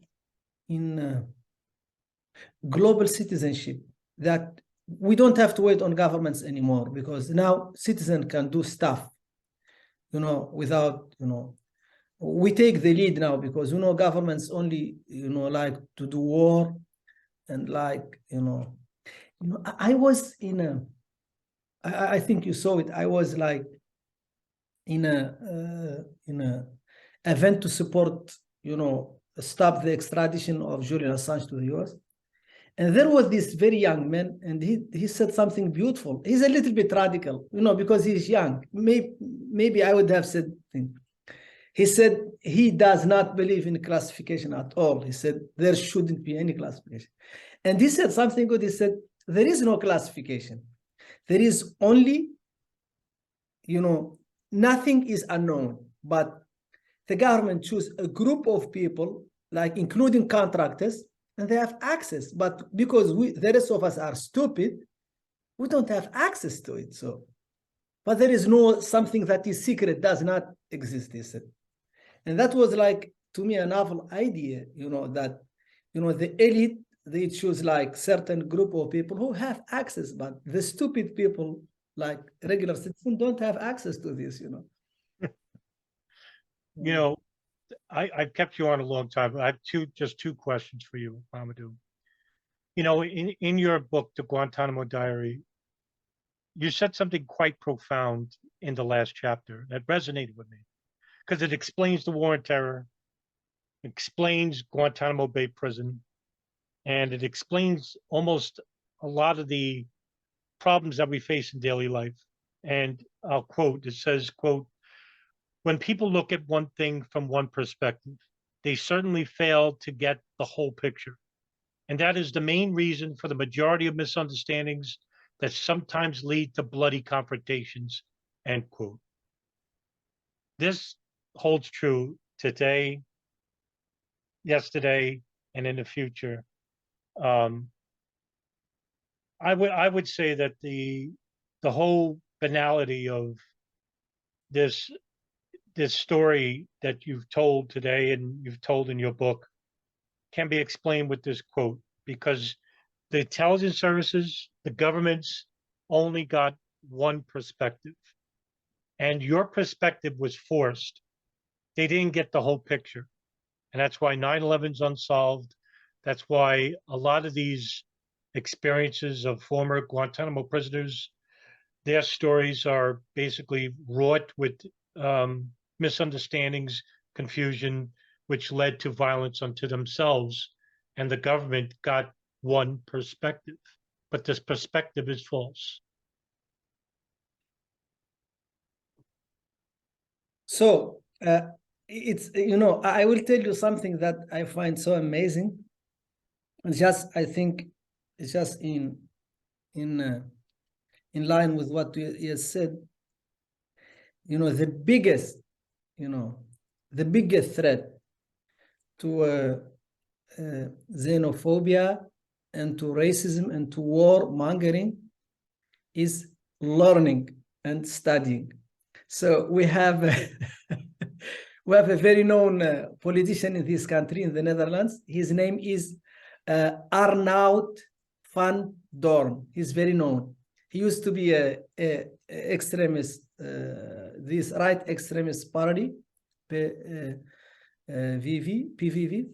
global citizenship, that we don't have to wait on governments anymore, because now citizens can do stuff, without, we take the lead now, because governments only like to do war, and like I was in I think you saw it. I was like in a event to support stop the extradition of Julian Assange to the US, and there was this very young man, and he said something beautiful. He's a little bit radical, because he's young. Maybe I would have said things. He said he does not believe in classification at all. He said there shouldn't be any classification. And he said something good. He said, there is no classification. There is only, nothing is unknown, but the government choose a group of people, like including contractors, and they have access. But because the rest of us are stupid, we don't have access to it. So, but there is no something that is secret, does not exist, he said. And that was like, to me, a novel idea, that, the elite, they choose like certain group of people who have access, but the stupid people, like regular citizens, don't have access to this, I've kept you on a long time. I have just two questions for you, Mohamedou. In your book, The Guantanamo Diary, you said something quite profound in the last chapter that resonated with me, because it explains the war on terror, explains Guantanamo Bay prison, and it explains almost a lot of the problems that we face in daily life. And I'll quote, it says, quote, "When people look at one thing from one perspective, they certainly fail to get the whole picture. And that is the main reason for the majority of misunderstandings that sometimes lead to bloody confrontations," end quote. This holds true today, yesterday, and in the future. I would say that the whole banality of this story that you've told today and you've told in your book can be explained with this quote, because the intelligence services, the governments only got one perspective, and your perspective was forced. They didn't get the whole picture. And that's why 9/11 is unsolved. That's why a lot of these experiences of former Guantanamo prisoners, their stories are basically wrought with misunderstandings, confusion, which led to violence unto themselves. And the government got one perspective, but this perspective is false. So it's, I will tell you something that I find so amazing. It's just, I think it's just in line with what you said. The biggest threat to xenophobia and to racism and to war mongering is learning and studying. So we have we have a very known politician in this country, in the Netherlands. His name is Arnoud van Doorn. He's very known. He used to be a extremist, this right extremist party, PVV.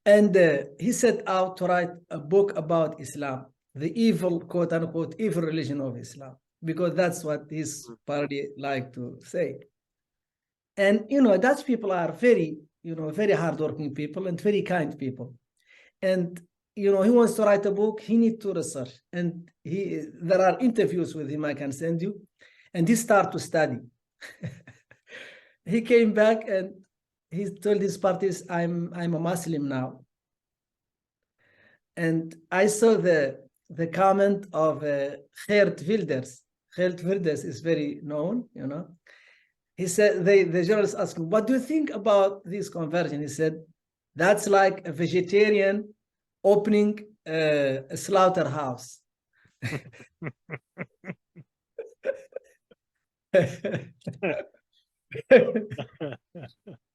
And he set out to write a book about Islam, the evil, quote unquote, evil religion of Islam, because that's what his party like to say. And, Dutch people are very, very hardworking people and very kind people. And, he wants to write a book, he needs to research. And there are interviews with him I can send you. And he started to study. He came back and he told his parties, I'm a Muslim now. And I saw the comment of Geert Wilders. Geert Wilders is very known, He said, the journalist asked him, what do you think about this conversion? He said, that's like a vegetarian opening a slaughterhouse.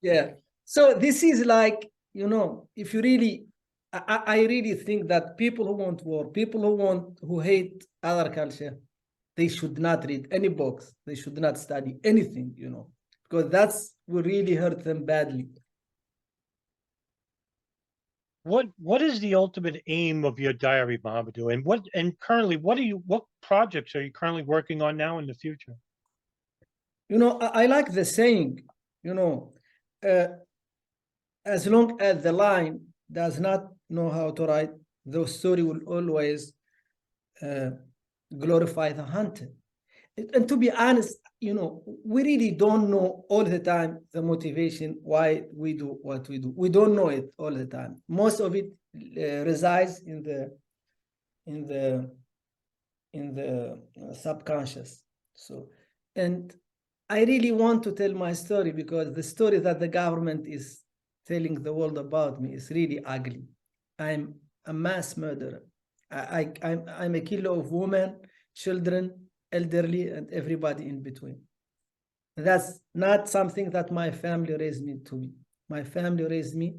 Yeah. So this is like, if you really, I really think that people who want war, people who hate other culture, they should not read any books. They should not study anything, because that's will really hurt them badly. What is the ultimate aim of your diary, Mohamedou? And currently, what projects are you currently working on now in the future? I like the saying, as long as the lion does not know how to write, the story will always glorify the hunter. And to be honest, we really don't know all the time the motivation why we do what we do. We don't know it all the time. Most of it resides in the subconscious. So, and I really want to tell my story because the story that the government is telling the world about me is really ugly. I'm a mass murderer. I'm a killer of women, children, elderly, and everybody in between. That's not something that my family raised me to be. My family raised me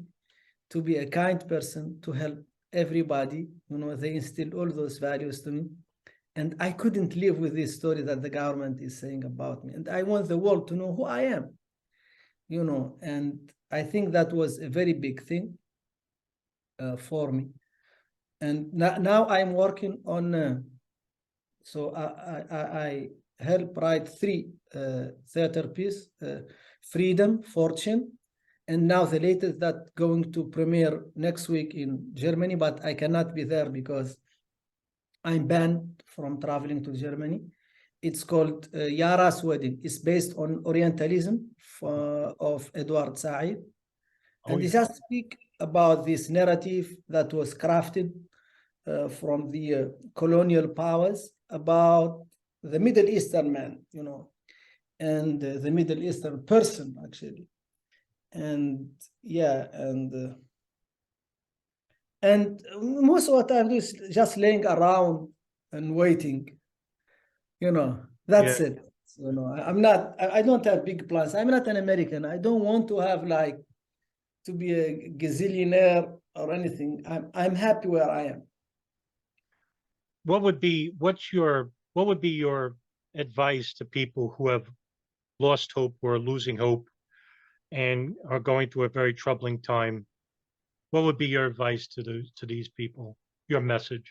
to be a kind person, to help everybody. You know, they instilled all those values to me. And I couldn't live with this story that the government is saying about me. And I want the world to know who I am, you know, and I think that was a very big thing for me. And now I'm working on, so I help write 3 theater pieces, Freedom, Fortune, and now the latest that going to premiere next week in Germany, but I cannot be there because I'm banned from traveling to Germany. It's called Yara's Wedding. It's based on Orientalism of Edward Said. And it just speak about this narrative that was crafted from the colonial powers about the Middle Eastern man, you know, and the Middle Eastern person, actually. And yeah, and most of what I do is just laying around and waiting, you know, that's it. You know, I don't have big plans. I'm not an American. I don't want to have like, to be a gazillionaire or anything. I'm happy where I am. What would be your advice to people who have lost hope or are losing hope and are going through a very troubling time? What would be your advice to these people? Your message?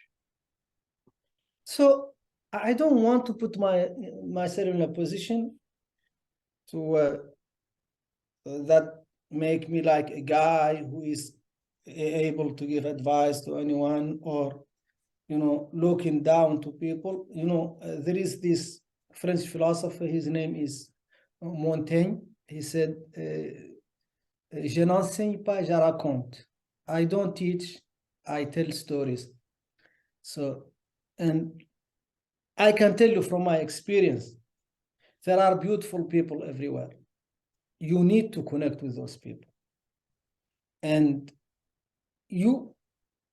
So I don't want to put myself in a position to that make me like a guy who is able to give advice to anyone, or, you know, looking down to people. You know, there is this French philosopher, his name is Montaigne. He said, je n'enseigne pas, je raconte. I don't teach, I tell stories. So, and I can tell you from my experience, there are beautiful people everywhere. You need to connect with those people. And you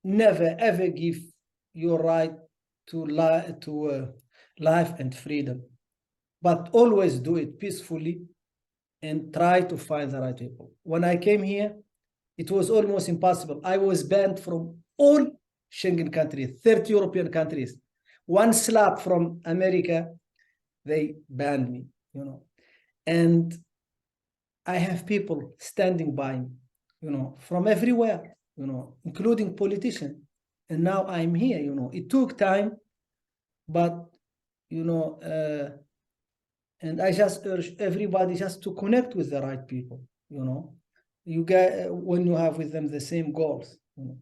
never, ever give your right to life and freedom, but always do it peacefully and try to find the right people. When I came here, it was almost impossible. I was banned from all Schengen countries, 30 European countries. One slap from America, they banned me, you know. And I have people standing by me, you know, from everywhere, you know, including politicians. And now I'm here, you know. It took time, but, you know, and I just urge everybody just to connect with the right people, you know. You get when you have with them the same goals. You know.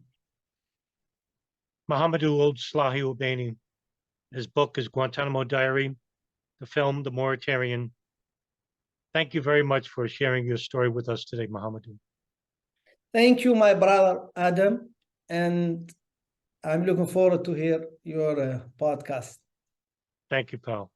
Mohamedou Ould Slahi Houbeini. His book is Guantánamo Diary, the film, The Mauritanian. Thank you very much for sharing your story with us today, Mohamedou. Thank you, my brother Adam, and I'm looking forward to hear your podcast. Thank you, pal.